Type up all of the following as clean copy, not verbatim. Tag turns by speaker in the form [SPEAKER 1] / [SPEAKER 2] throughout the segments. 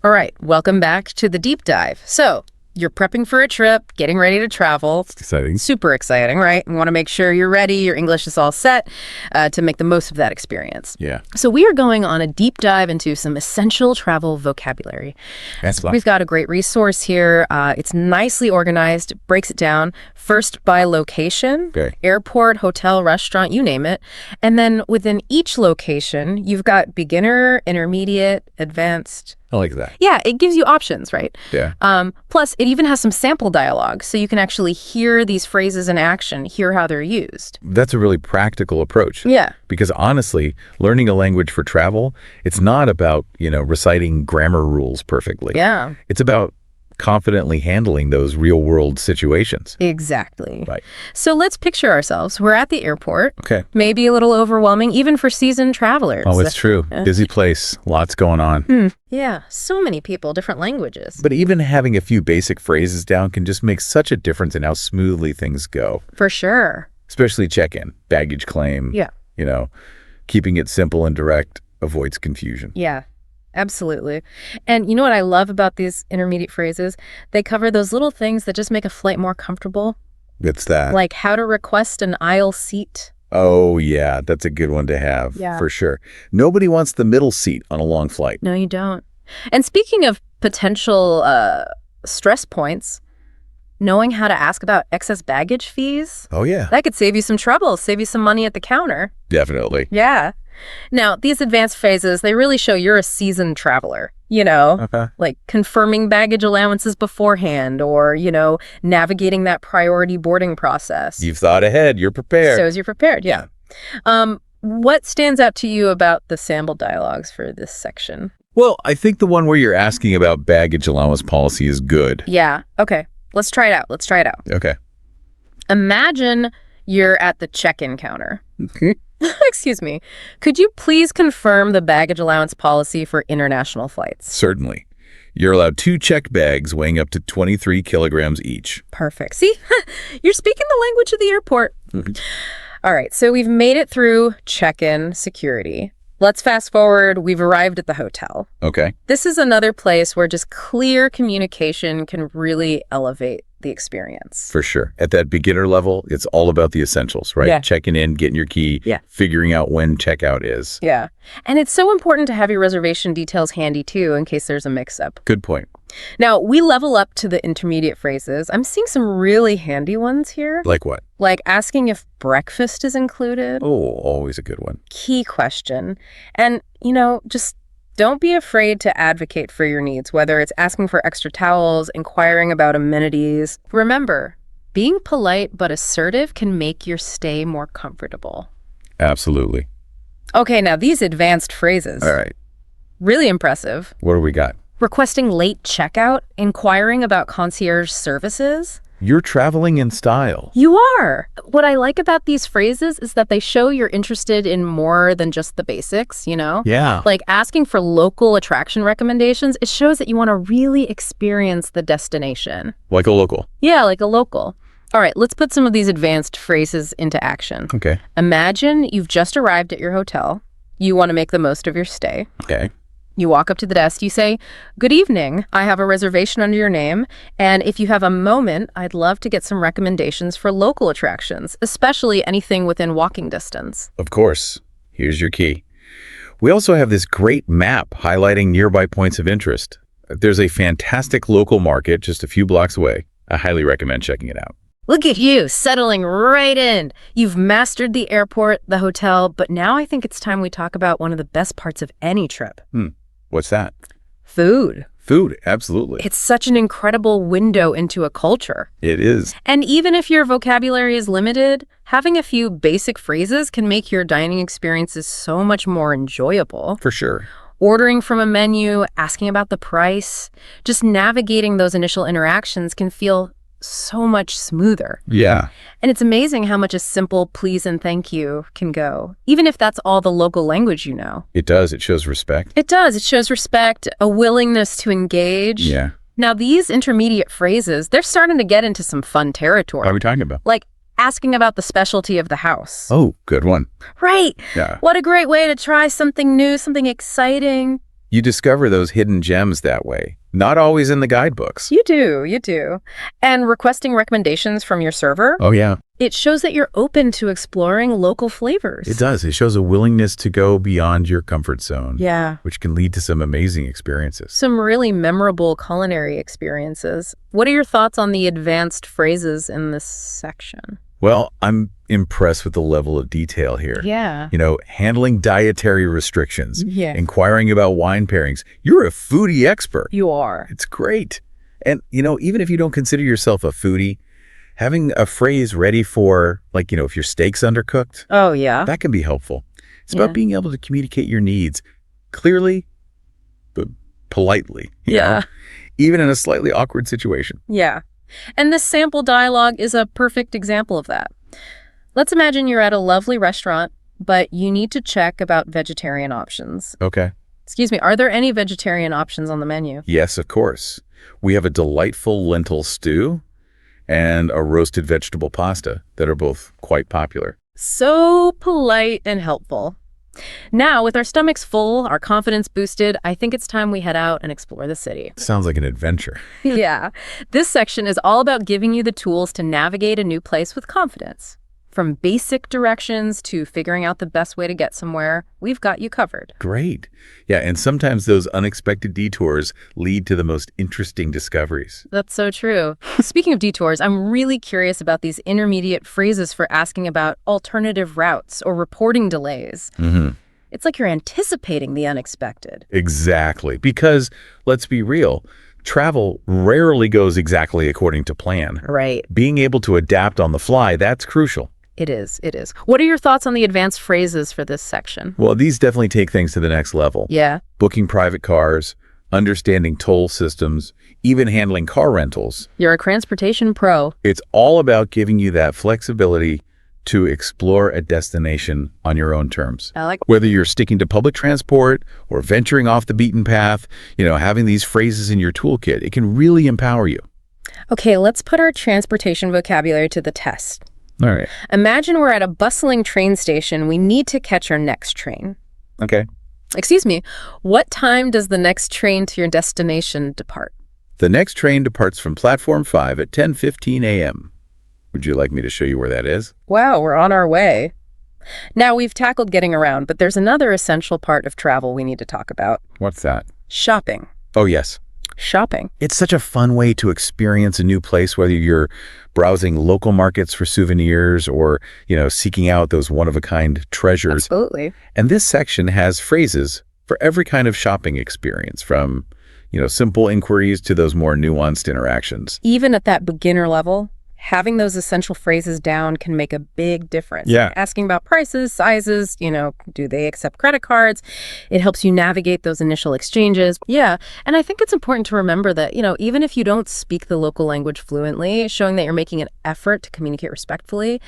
[SPEAKER 1] All right, welcome back to the deep dive. So, you're prepping for a trip, getting ready to travel.
[SPEAKER 2] It's exciting.
[SPEAKER 1] Super exciting, right? You want to make sure you're ready, your English is all set to make the most of that experience.
[SPEAKER 2] Yeah.
[SPEAKER 1] So we are going on a deep dive into some essential travel vocabulary.
[SPEAKER 2] That's fun.
[SPEAKER 1] We've got a great resource here. It's nicely organized, breaks it down first by location,
[SPEAKER 2] Okay.
[SPEAKER 1] airport, hotel, restaurant, you name it. And then within each location, you've got beginner, intermediate, advanced.
[SPEAKER 2] I like that.
[SPEAKER 1] Yeah, it gives you options, right?
[SPEAKER 2] Yeah.
[SPEAKER 1] Plus, it even has some sample dialogue, so you can actually hear these phrases in action, hear how they're used.
[SPEAKER 2] That's a really practical approach.
[SPEAKER 1] Yeah.
[SPEAKER 2] Because honestly, learning a language for travel, it's not about, reciting grammar rules perfectly.
[SPEAKER 1] Yeah.
[SPEAKER 2] It's about confidently handling those real-world situations.
[SPEAKER 1] Exactly.
[SPEAKER 2] Right.
[SPEAKER 1] So let's picture ourselves. We're at the airport.
[SPEAKER 2] Okay.
[SPEAKER 1] Maybe a little overwhelming, even for seasoned travelers.
[SPEAKER 2] Oh, it's true. Busy place. Lots going on.
[SPEAKER 1] Yeah, so many people, different languages.
[SPEAKER 2] But even having a few basic phrases down can just make such a difference in how smoothly things go.
[SPEAKER 1] For sure.
[SPEAKER 2] Especially check-in, baggage claim.
[SPEAKER 1] Yeah.
[SPEAKER 2] Keeping it simple and direct avoids confusion.
[SPEAKER 1] Yeah. Absolutely. And you know what I love about these intermediate phrases? They cover those little things that just make a flight more comfortable.
[SPEAKER 2] It's that.
[SPEAKER 1] Like how to request an aisle seat.
[SPEAKER 2] Oh, yeah. That's a good one to have, for sure. Nobody wants the middle seat on a long flight.
[SPEAKER 1] No, you don't. And speaking of potential stress points, knowing how to ask about excess baggage fees,
[SPEAKER 2] Oh, yeah.
[SPEAKER 1] that could save you some trouble, save you some money at the counter.
[SPEAKER 2] Definitely.
[SPEAKER 1] Yeah. Now, these advanced phrases, they really show you're a seasoned traveler,
[SPEAKER 2] Okay.
[SPEAKER 1] like confirming baggage allowances beforehand or, navigating that priority boarding process.
[SPEAKER 2] You've thought ahead. You're prepared.
[SPEAKER 1] Shows you're prepared, yeah. What stands out to you about the sample dialogues for this section?
[SPEAKER 2] Well, I think the one where you're asking about baggage allowance policy is good.
[SPEAKER 1] Yeah, okay. Let's try it out.
[SPEAKER 2] Okay.
[SPEAKER 1] Imagine you're at the check-in counter. Excuse me. Could you please confirm the baggage allowance policy for international flights?
[SPEAKER 2] Certainly. You're allowed 2 checked bags weighing up to 23 kilograms each.
[SPEAKER 1] Perfect. See, you're speaking the language of the airport. All right, so we've made it through check-in security. Let's fast forward. We've arrived at the hotel.
[SPEAKER 2] Okay.
[SPEAKER 1] This is another place where just clear communication can really elevate the experience.
[SPEAKER 2] For sure. At that beginner level, it's all about the essentials, right?
[SPEAKER 1] Yeah.
[SPEAKER 2] Checking in, getting your key, figuring out when checkout is.
[SPEAKER 1] Yeah. And it's so important to have your reservation details handy, too, in case there's a mix-up.
[SPEAKER 2] Good point.
[SPEAKER 1] Now, we level up to the intermediate phrases. I'm seeing some really handy ones here.
[SPEAKER 2] Like what?
[SPEAKER 1] Like asking if breakfast is included.
[SPEAKER 2] Oh, always a good one.
[SPEAKER 1] Key question. And, just don't be afraid to advocate for your needs, whether it's asking for extra towels, inquiring about amenities. Remember, being polite but assertive can make your stay more comfortable.
[SPEAKER 2] Absolutely.
[SPEAKER 1] Okay, now these advanced phrases.
[SPEAKER 2] All right.
[SPEAKER 1] Really impressive.
[SPEAKER 2] What do we got?
[SPEAKER 1] Requesting late checkout, inquiring about concierge services.
[SPEAKER 2] You're traveling in style.
[SPEAKER 1] You are. What I like about these phrases is that they show you're interested in more than just the basics,
[SPEAKER 2] Yeah.
[SPEAKER 1] Like asking for local attraction recommendations, it shows that you want to really experience the destination.
[SPEAKER 2] Like a local.
[SPEAKER 1] Yeah, like a local. All right, let's put some of these advanced phrases into action.
[SPEAKER 2] Okay.
[SPEAKER 1] Imagine you've just arrived at your hotel. You want to make the most of your stay.
[SPEAKER 2] Okay.
[SPEAKER 1] You walk up to the desk, you say, "Good evening, I have a reservation under your name, and if you have a moment, I'd love to get some recommendations for local attractions, especially anything within walking distance."
[SPEAKER 2] Of course. Here's your key. We also have this great map highlighting nearby points of interest. There's a fantastic local market just a few blocks away. I highly recommend checking it out.
[SPEAKER 1] Look at you, settling right in. You've mastered the airport, the hotel, but now I think it's time we talk about one of the best parts of any trip.
[SPEAKER 2] What's that?
[SPEAKER 1] Food.
[SPEAKER 2] Food, absolutely.
[SPEAKER 1] It's such an incredible window into a culture.
[SPEAKER 2] It is.
[SPEAKER 1] And even if your vocabulary is limited, having a few basic phrases can make your dining experiences so much more enjoyable.
[SPEAKER 2] For sure.
[SPEAKER 1] Ordering from a menu, asking about the price, just navigating those initial interactions can feel so much smoother.
[SPEAKER 2] Yeah.
[SPEAKER 1] And it's amazing how much a simple please and thank you can go, even if that's all the local language you know.
[SPEAKER 2] It does. It shows respect.
[SPEAKER 1] It does. It shows respect, a willingness to engage.
[SPEAKER 2] Yeah.
[SPEAKER 1] Now, these intermediate phrases, they're starting to get into some fun territory.
[SPEAKER 2] What are we talking about?
[SPEAKER 1] Like asking about the specialty of the house.
[SPEAKER 2] Oh, good one.
[SPEAKER 1] Right.
[SPEAKER 2] Yeah.
[SPEAKER 1] What a great way to try something new, something exciting.
[SPEAKER 2] You discover those hidden gems that way, not always in the guidebooks.
[SPEAKER 1] You do, you do. And requesting recommendations from your server,
[SPEAKER 2] Oh, yeah,
[SPEAKER 1] it shows that you're open to exploring local flavors.
[SPEAKER 2] it does. It shows a willingness to go beyond your comfort zone,
[SPEAKER 1] Yeah.
[SPEAKER 2] which can lead to some amazing experiences.
[SPEAKER 1] Some really memorable culinary experiences. What are your thoughts on the advanced phrases in this section?
[SPEAKER 2] Well, I'm impressed with the level of detail here.
[SPEAKER 1] Yeah.
[SPEAKER 2] Handling dietary restrictions,
[SPEAKER 1] Yeah.
[SPEAKER 2] inquiring about wine pairings. You're a foodie expert.
[SPEAKER 1] You are.
[SPEAKER 2] It's great. And, even if you don't consider yourself a foodie, having a phrase ready for, if your steak's undercooked,
[SPEAKER 1] Oh, yeah.
[SPEAKER 2] that can be helpful. It's
[SPEAKER 1] Yeah.
[SPEAKER 2] about being able to communicate your needs clearly, but politely,
[SPEAKER 1] Yeah.
[SPEAKER 2] even in a slightly awkward situation.
[SPEAKER 1] Yeah. And this sample dialogue is a perfect example of that. Let's imagine you're at a lovely restaurant, but you need to check about vegetarian options.
[SPEAKER 2] Okay.
[SPEAKER 1] Excuse me, are there any vegetarian options on the menu?
[SPEAKER 2] Yes, of course. We have a delightful lentil stew and a roasted vegetable pasta that are both quite popular.
[SPEAKER 1] So polite and helpful. Now, with our stomachs full, our confidence boosted, I think it's time we head out and explore the city.
[SPEAKER 2] Sounds like an adventure.
[SPEAKER 1] Yeah. This section is all about giving you the tools to navigate a new place with confidence. From basic directions to figuring out the best way to get somewhere, we've got you covered.
[SPEAKER 2] Great. Yeah, and sometimes those unexpected detours lead to the most interesting discoveries.
[SPEAKER 1] That's so true. Speaking of detours, I'm really curious about these intermediate phrases for asking about alternative routes or reporting delays.
[SPEAKER 2] Mm-hmm.
[SPEAKER 1] It's like you're anticipating the unexpected.
[SPEAKER 2] Exactly. Because, let's be real, travel rarely goes exactly according to plan.
[SPEAKER 1] Right.
[SPEAKER 2] Being able to adapt on the fly, that's crucial.
[SPEAKER 1] It is. It is. What are your thoughts on the advanced phrases for this section?
[SPEAKER 2] Well, these definitely take things to the next level.
[SPEAKER 1] Yeah.
[SPEAKER 2] Booking private cars, understanding toll systems, even handling car rentals.
[SPEAKER 1] You're a transportation pro.
[SPEAKER 2] It's all about giving you that flexibility to explore a destination on your own terms.
[SPEAKER 1] I like.
[SPEAKER 2] Whether you're sticking to public transport or venturing off the beaten path, having these phrases in your toolkit, it can really empower you.
[SPEAKER 1] Okay, let's put our transportation vocabulary to the test.
[SPEAKER 2] All right.
[SPEAKER 1] Imagine we're at a bustling train station. We need to catch our next train.
[SPEAKER 2] Okay.
[SPEAKER 1] Excuse me, what time does the next train to your destination depart?
[SPEAKER 2] The next train departs from Platform 5 at 10:15 a.m. Would you like me to show you where that is?
[SPEAKER 1] Wow, we're on our way. Now, we've tackled getting around, but there's another essential part of travel we need to talk about.
[SPEAKER 2] What's that?
[SPEAKER 1] Shopping.
[SPEAKER 2] Oh, yes.
[SPEAKER 1] Shopping.
[SPEAKER 2] It's such a fun way to experience a new place, whether you're browsing local markets for souvenirs or, seeking out those one-of-a-kind treasures.
[SPEAKER 1] Absolutely.
[SPEAKER 2] And this section has phrases for every kind of shopping experience, from, simple inquiries to those more nuanced interactions.
[SPEAKER 1] Even at that beginner level, having those essential phrases down can make a big difference.
[SPEAKER 2] Yeah.
[SPEAKER 1] Asking about prices, sizes, do they accept credit cards? It helps you navigate those initial exchanges. Yeah. And I think it's important to remember that, even if you don't speak the local language fluently, showing that you're making an effort to communicate respectfully,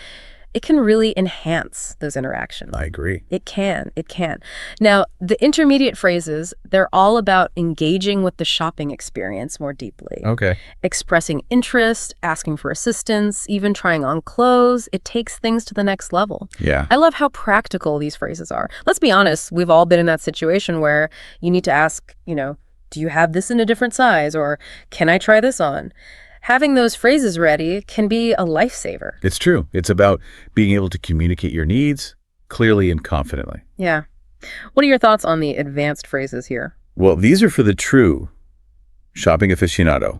[SPEAKER 1] it can really enhance those interactions.
[SPEAKER 2] I agree.
[SPEAKER 1] It can. It can. Now, the intermediate phrases, they're all about engaging with the shopping experience more deeply.
[SPEAKER 2] Okay.
[SPEAKER 1] Expressing interest, asking for assistance, even trying on clothes. It takes things to the next level.
[SPEAKER 2] Yeah.
[SPEAKER 1] I love how practical these phrases are. Let's be honest, we've all been in that situation where you need to ask, do you have this in a different size? Or can I try this on? Having those phrases ready can be a lifesaver.
[SPEAKER 2] It's true. It's about being able to communicate your needs clearly and confidently.
[SPEAKER 1] Yeah. What are your thoughts on the advanced phrases here?
[SPEAKER 2] Well, these are for the true shopping aficionado.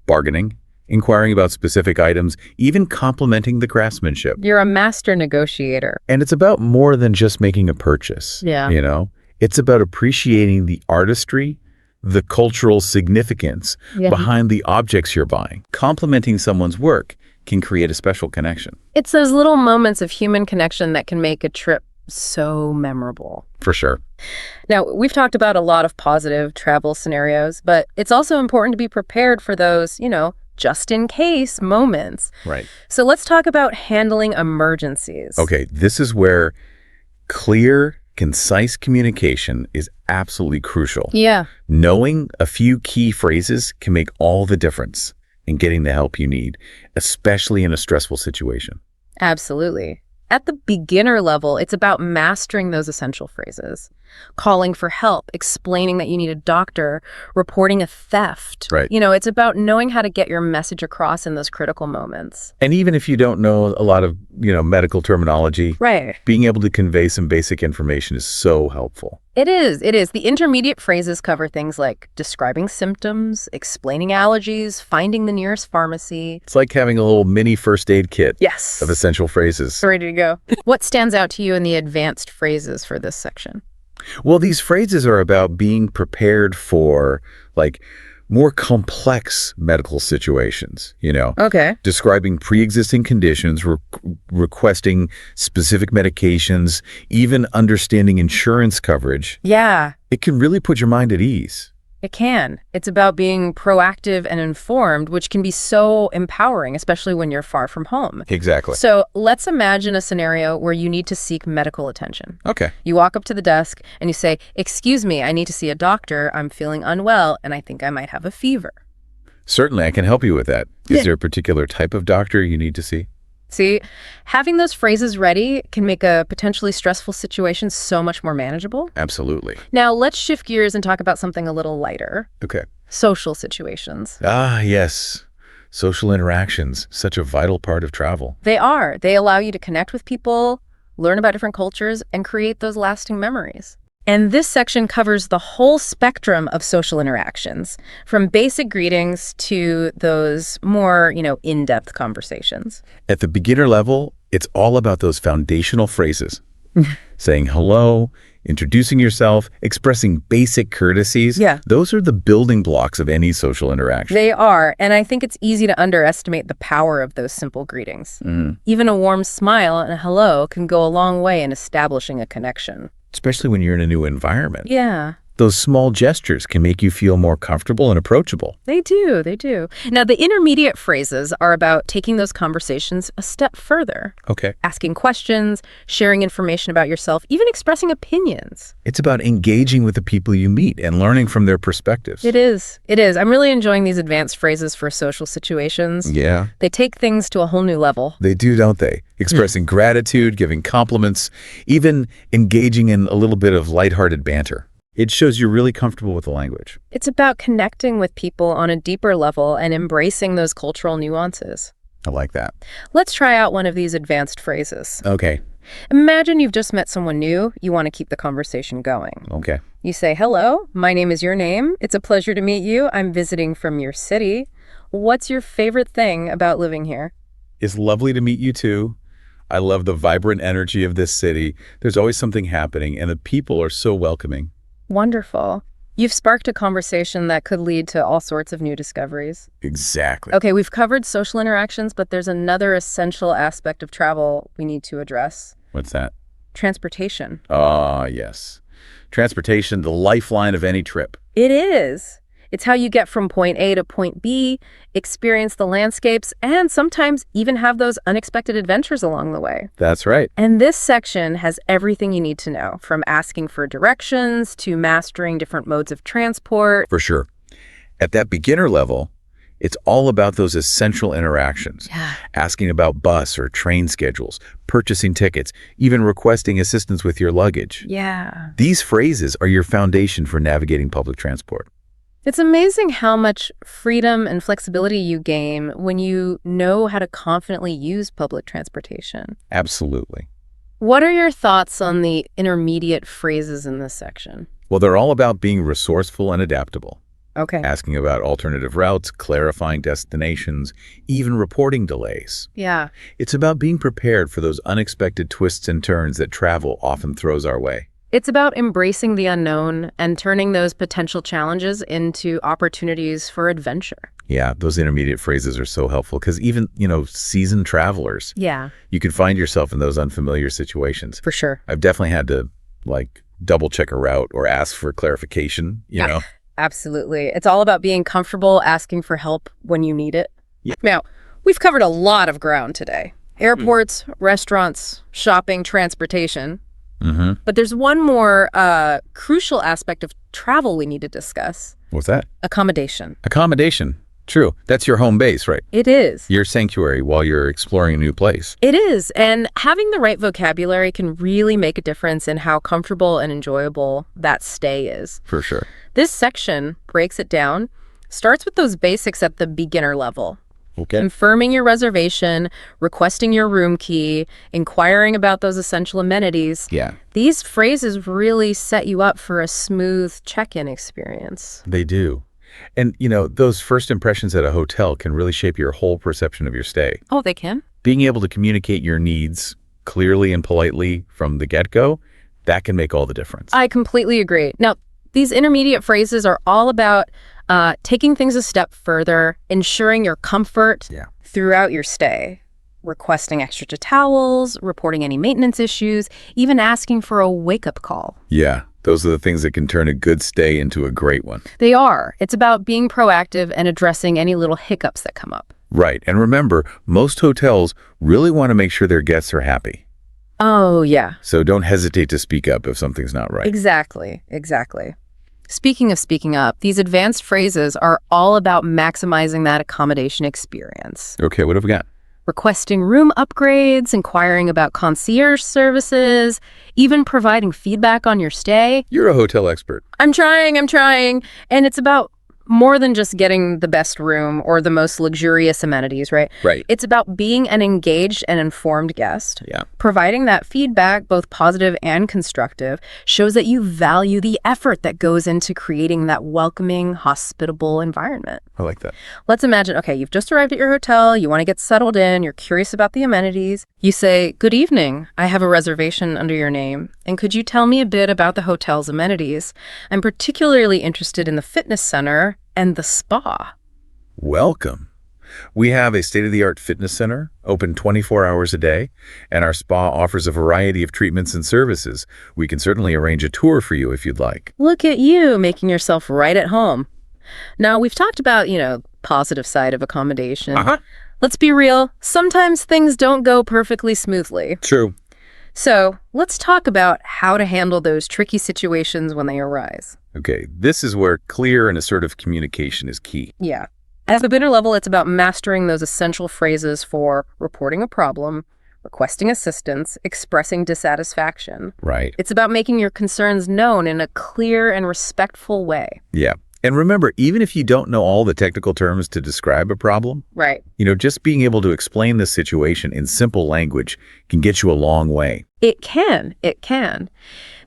[SPEAKER 2] Bargaining, inquiring about specific items, even complimenting the craftsmanship.
[SPEAKER 1] You're a master negotiator.
[SPEAKER 2] And it's about more than just making a purchase.
[SPEAKER 1] Yeah.
[SPEAKER 2] It's about appreciating the artistry, the cultural significance behind the objects you're buying. Complimenting someone's work can create a special connection.
[SPEAKER 1] It's those little moments of human connection that can make a trip so memorable.
[SPEAKER 2] For sure.
[SPEAKER 1] Now, we've talked about a lot of positive travel scenarios, but it's also important to be prepared for those, just in case moments.
[SPEAKER 2] Right.
[SPEAKER 1] So let's talk about handling emergencies.
[SPEAKER 2] Okay, this is where clear, concise communication is absolutely crucial.
[SPEAKER 1] Yeah.
[SPEAKER 2] Knowing a few key phrases can make all the difference in getting the help you need, especially in a stressful situation.
[SPEAKER 1] Absolutely. At the beginner level, it's about mastering those essential phrases. calling for help, explaining that you need a doctor, reporting a theft.
[SPEAKER 2] Right.
[SPEAKER 1] It's about knowing how to get your message across in those critical moments.
[SPEAKER 2] And even if you don't know a lot of, medical terminology,
[SPEAKER 1] Right.
[SPEAKER 2] being able to convey some basic information is so helpful.
[SPEAKER 1] It is. It is. The intermediate phrases cover things like describing symptoms, explaining allergies, finding the nearest pharmacy.
[SPEAKER 2] It's like having a little mini first aid kit
[SPEAKER 1] Yes.
[SPEAKER 2] of essential phrases.
[SPEAKER 1] Ready to go. What stands out to you in the advanced phrases for this section?
[SPEAKER 2] Well, these phrases are about being prepared for, more complex medical situations,
[SPEAKER 1] Okay.
[SPEAKER 2] describing pre-existing conditions, requesting specific medications, even understanding insurance coverage.
[SPEAKER 1] Yeah,
[SPEAKER 2] It can really put your mind at ease.
[SPEAKER 1] it can. It's about being proactive and informed, which can be so empowering, especially when you're far from home.
[SPEAKER 2] Exactly.
[SPEAKER 1] So let's imagine a scenario where you need to seek medical attention.
[SPEAKER 2] Okay.
[SPEAKER 1] You walk up to the desk and you say, "Excuse me, I need to see a doctor. I'm feeling unwell and I think I might have a fever."
[SPEAKER 2] Certainly, I can help you with that. Is
[SPEAKER 1] Yeah.
[SPEAKER 2] there a particular type of doctor you need to see?
[SPEAKER 1] See, having those phrases ready can make a potentially stressful situation so much more manageable.
[SPEAKER 2] Absolutely.
[SPEAKER 1] Now, let's shift gears and talk about something a little lighter.
[SPEAKER 2] Okay.
[SPEAKER 1] Social situations.
[SPEAKER 2] Ah, yes. Social interactions, such a vital part of travel.
[SPEAKER 1] They are. They allow you to connect with people, learn about different cultures, and create those lasting memories. And this section covers the whole spectrum of social interactions, from basic greetings to those more, in-depth conversations.
[SPEAKER 2] At the beginner level, it's all about those foundational phrases. Saying hello, introducing yourself, expressing basic courtesies.
[SPEAKER 1] Yeah.
[SPEAKER 2] Those are the building blocks of any social interaction.
[SPEAKER 1] They are, and I think it's easy to underestimate the power of those simple greetings. Even a warm smile and a hello can go a long way in establishing a connection.
[SPEAKER 2] Especially when you're in a new environment.
[SPEAKER 1] Yeah.
[SPEAKER 2] Those small gestures can make you feel more comfortable and approachable.
[SPEAKER 1] They do, they do. Now, the intermediate phrases are about taking those conversations a step further.
[SPEAKER 2] Okay.
[SPEAKER 1] Asking questions, sharing information about yourself, even expressing opinions.
[SPEAKER 2] It's about engaging with the people you meet and learning from their perspectives.
[SPEAKER 1] It is. It is. I'm really enjoying these advanced phrases for social situations.
[SPEAKER 2] Yeah,
[SPEAKER 1] They take things to a whole new level.
[SPEAKER 2] they do, don't they? Expressing gratitude, giving compliments, even engaging in a little bit of lighthearted banter. It shows you're really comfortable with the language.
[SPEAKER 1] It's about connecting with people on a deeper level and embracing those cultural nuances.
[SPEAKER 2] I like that.
[SPEAKER 1] Let's try out one of these advanced phrases.
[SPEAKER 2] Okay.
[SPEAKER 1] Imagine you've just met someone new. You want to keep the conversation going.
[SPEAKER 2] Okay.
[SPEAKER 1] You say, "Hello, my name is your name. It's a pleasure to meet you. I'm visiting from your city. What's your favorite thing about living here?"
[SPEAKER 2] It's lovely to meet you too. I love the vibrant energy of this city. There's always something happening, and the people are so welcoming.
[SPEAKER 1] Wonderful. You've sparked a conversation that could lead to all sorts of new discoveries.
[SPEAKER 2] Exactly.
[SPEAKER 1] Okay, we've covered social interactions, but there's another essential aspect of travel we need to address.
[SPEAKER 2] What's that?
[SPEAKER 1] Transportation.
[SPEAKER 2] Ah, yes. Transportation, the lifeline of any trip.
[SPEAKER 1] It is. It's how you get from point A to point B, experience the landscapes, and sometimes even have those unexpected adventures along the way.
[SPEAKER 2] That's right.
[SPEAKER 1] And this section has everything you need to know, from asking for directions to mastering different modes of transport.
[SPEAKER 2] For sure. At that beginner level, it's all about those essential interactions.
[SPEAKER 1] Yeah.
[SPEAKER 2] Asking about bus or train schedules, purchasing tickets, even requesting assistance with your luggage.
[SPEAKER 1] Yeah.
[SPEAKER 2] These phrases are your foundation for navigating public transport.
[SPEAKER 1] It's amazing how much freedom and flexibility you gain when you know how to confidently use public transportation.
[SPEAKER 2] Absolutely.
[SPEAKER 1] What are your thoughts on the intermediate phrases in this section?
[SPEAKER 2] Well, they're all about being resourceful and adaptable.
[SPEAKER 1] Okay.
[SPEAKER 2] Asking about alternative routes, clarifying destinations, even reporting delays.
[SPEAKER 1] Yeah.
[SPEAKER 2] It's about being prepared for those unexpected twists and turns that travel often throws our way.
[SPEAKER 1] It's about embracing the unknown and turning those potential challenges into opportunities for adventure.
[SPEAKER 2] Yeah, those intermediate phrases are so helpful because even, seasoned travelers,
[SPEAKER 1] Yeah,
[SPEAKER 2] you can find yourself in those unfamiliar situations.
[SPEAKER 1] for sure.
[SPEAKER 2] I've definitely had to, double check a route or ask for clarification, you know?
[SPEAKER 1] Absolutely. It's all about being comfortable asking for help when you need it.
[SPEAKER 2] Yeah.
[SPEAKER 1] Now, we've covered a lot of ground today. Airports, restaurants, shopping, transportation.
[SPEAKER 2] Mm-hmm.
[SPEAKER 1] But there's one more crucial aspect of travel we need to discuss.
[SPEAKER 2] What's that?
[SPEAKER 1] Accommodation.
[SPEAKER 2] Accommodation. True. That's your home base, right?
[SPEAKER 1] It is.
[SPEAKER 2] Your sanctuary while you're exploring a new place.
[SPEAKER 1] It is. And having the right vocabulary can really make a difference in how comfortable and enjoyable that stay is.
[SPEAKER 2] For sure.
[SPEAKER 1] This section breaks it down, starts with those basics at the beginner level.
[SPEAKER 2] Okay.
[SPEAKER 1] Confirming your reservation, requesting your room key, inquiring about those essential amenities.
[SPEAKER 2] Yeah,
[SPEAKER 1] These phrases really set you up for a smooth check-in experience.
[SPEAKER 2] they do. And, those first impressions at a hotel can really shape your whole perception of your stay.
[SPEAKER 1] Oh, they can?
[SPEAKER 2] Being able to communicate your needs clearly and politely from the get-go, that can make all the difference.
[SPEAKER 1] I completely agree. Now, these intermediate phrases are all about taking things a step further, ensuring your comfort throughout your stay, requesting extra towels, reporting any maintenance issues, even asking for a wake-up call.
[SPEAKER 2] Yeah, those are the things that can turn a good stay into a great one.
[SPEAKER 1] They are. It's about being proactive and addressing any little hiccups that come up.
[SPEAKER 2] Right. And remember, most hotels really want to make sure their guests are happy.
[SPEAKER 1] Oh, yeah.
[SPEAKER 2] So don't hesitate to speak up if something's not right.
[SPEAKER 1] Exactly. Speaking of speaking up, these advanced phrases are all about maximizing that accommodation experience.
[SPEAKER 2] Okay, what have we got?
[SPEAKER 1] Requesting room upgrades, inquiring about concierge services, even providing feedback on your stay.
[SPEAKER 2] You're a hotel expert.
[SPEAKER 1] I'm trying. And it's about more than just getting the best room or the most luxurious amenities, right?
[SPEAKER 2] Right.
[SPEAKER 1] It's about being an engaged and informed guest.
[SPEAKER 2] Yeah.
[SPEAKER 1] Providing that feedback, both positive and constructive, shows that you value the effort that goes into creating that welcoming, hospitable environment.
[SPEAKER 2] I like that.
[SPEAKER 1] Let's imagine, okay, you've just arrived at your hotel, you want to get settled in, you're curious about the amenities. You say, "Good evening, I have a reservation under your name, and could you tell me a bit about the hotel's amenities? I'm particularly interested in the fitness center and the spa."
[SPEAKER 2] Welcome. We have a state-of-the-art fitness center, open 24 hours a day, and our spa offers a variety of treatments and services. We can certainly arrange a tour for you if you'd like.
[SPEAKER 1] Look at you, making yourself right at home. Now, we've talked about, positive side of accommodation. Let's be real, sometimes things don't go perfectly smoothly.
[SPEAKER 2] True.
[SPEAKER 1] So let's talk about how to handle those tricky situations when they arise.
[SPEAKER 2] Okay, this is where clear and assertive communication is key.
[SPEAKER 1] Yeah. At the beginner level, it's about mastering those essential phrases for reporting a problem, requesting assistance, expressing dissatisfaction.
[SPEAKER 2] Right.
[SPEAKER 1] It's about making your concerns known in a clear and respectful way.
[SPEAKER 2] Yeah. And remember, even if you don't know all the technical terms to describe a problem,
[SPEAKER 1] Right.
[SPEAKER 2] just being able to explain the situation in simple language can get you a long way.
[SPEAKER 1] It can.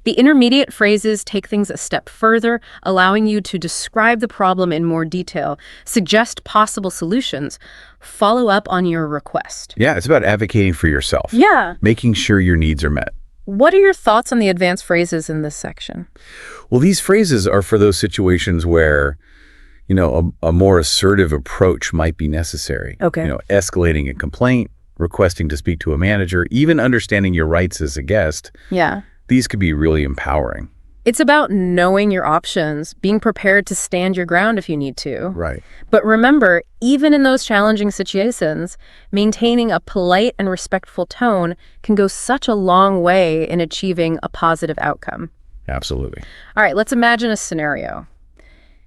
[SPEAKER 1] The intermediate phrases take things a step further, allowing you to describe the problem in more detail, suggest possible solutions, follow up on your request.
[SPEAKER 2] Yeah, it's about advocating for yourself.
[SPEAKER 1] Yeah.
[SPEAKER 2] Making sure your needs are met.
[SPEAKER 1] What are your thoughts on the advanced phrases in this section?
[SPEAKER 2] Well, these phrases are for those situations where, a more assertive approach might be necessary.
[SPEAKER 1] Okay.
[SPEAKER 2] Escalating a complaint, requesting to speak to a manager, even understanding your rights as a guest.
[SPEAKER 1] Yeah.
[SPEAKER 2] These could be really empowering.
[SPEAKER 1] It's about knowing your options, being prepared to stand your ground if you need to.
[SPEAKER 2] Right.
[SPEAKER 1] But remember, even in those challenging situations, maintaining a polite and respectful tone can go such a long way in achieving a positive outcome.
[SPEAKER 2] Absolutely.
[SPEAKER 1] All right, let's imagine a scenario.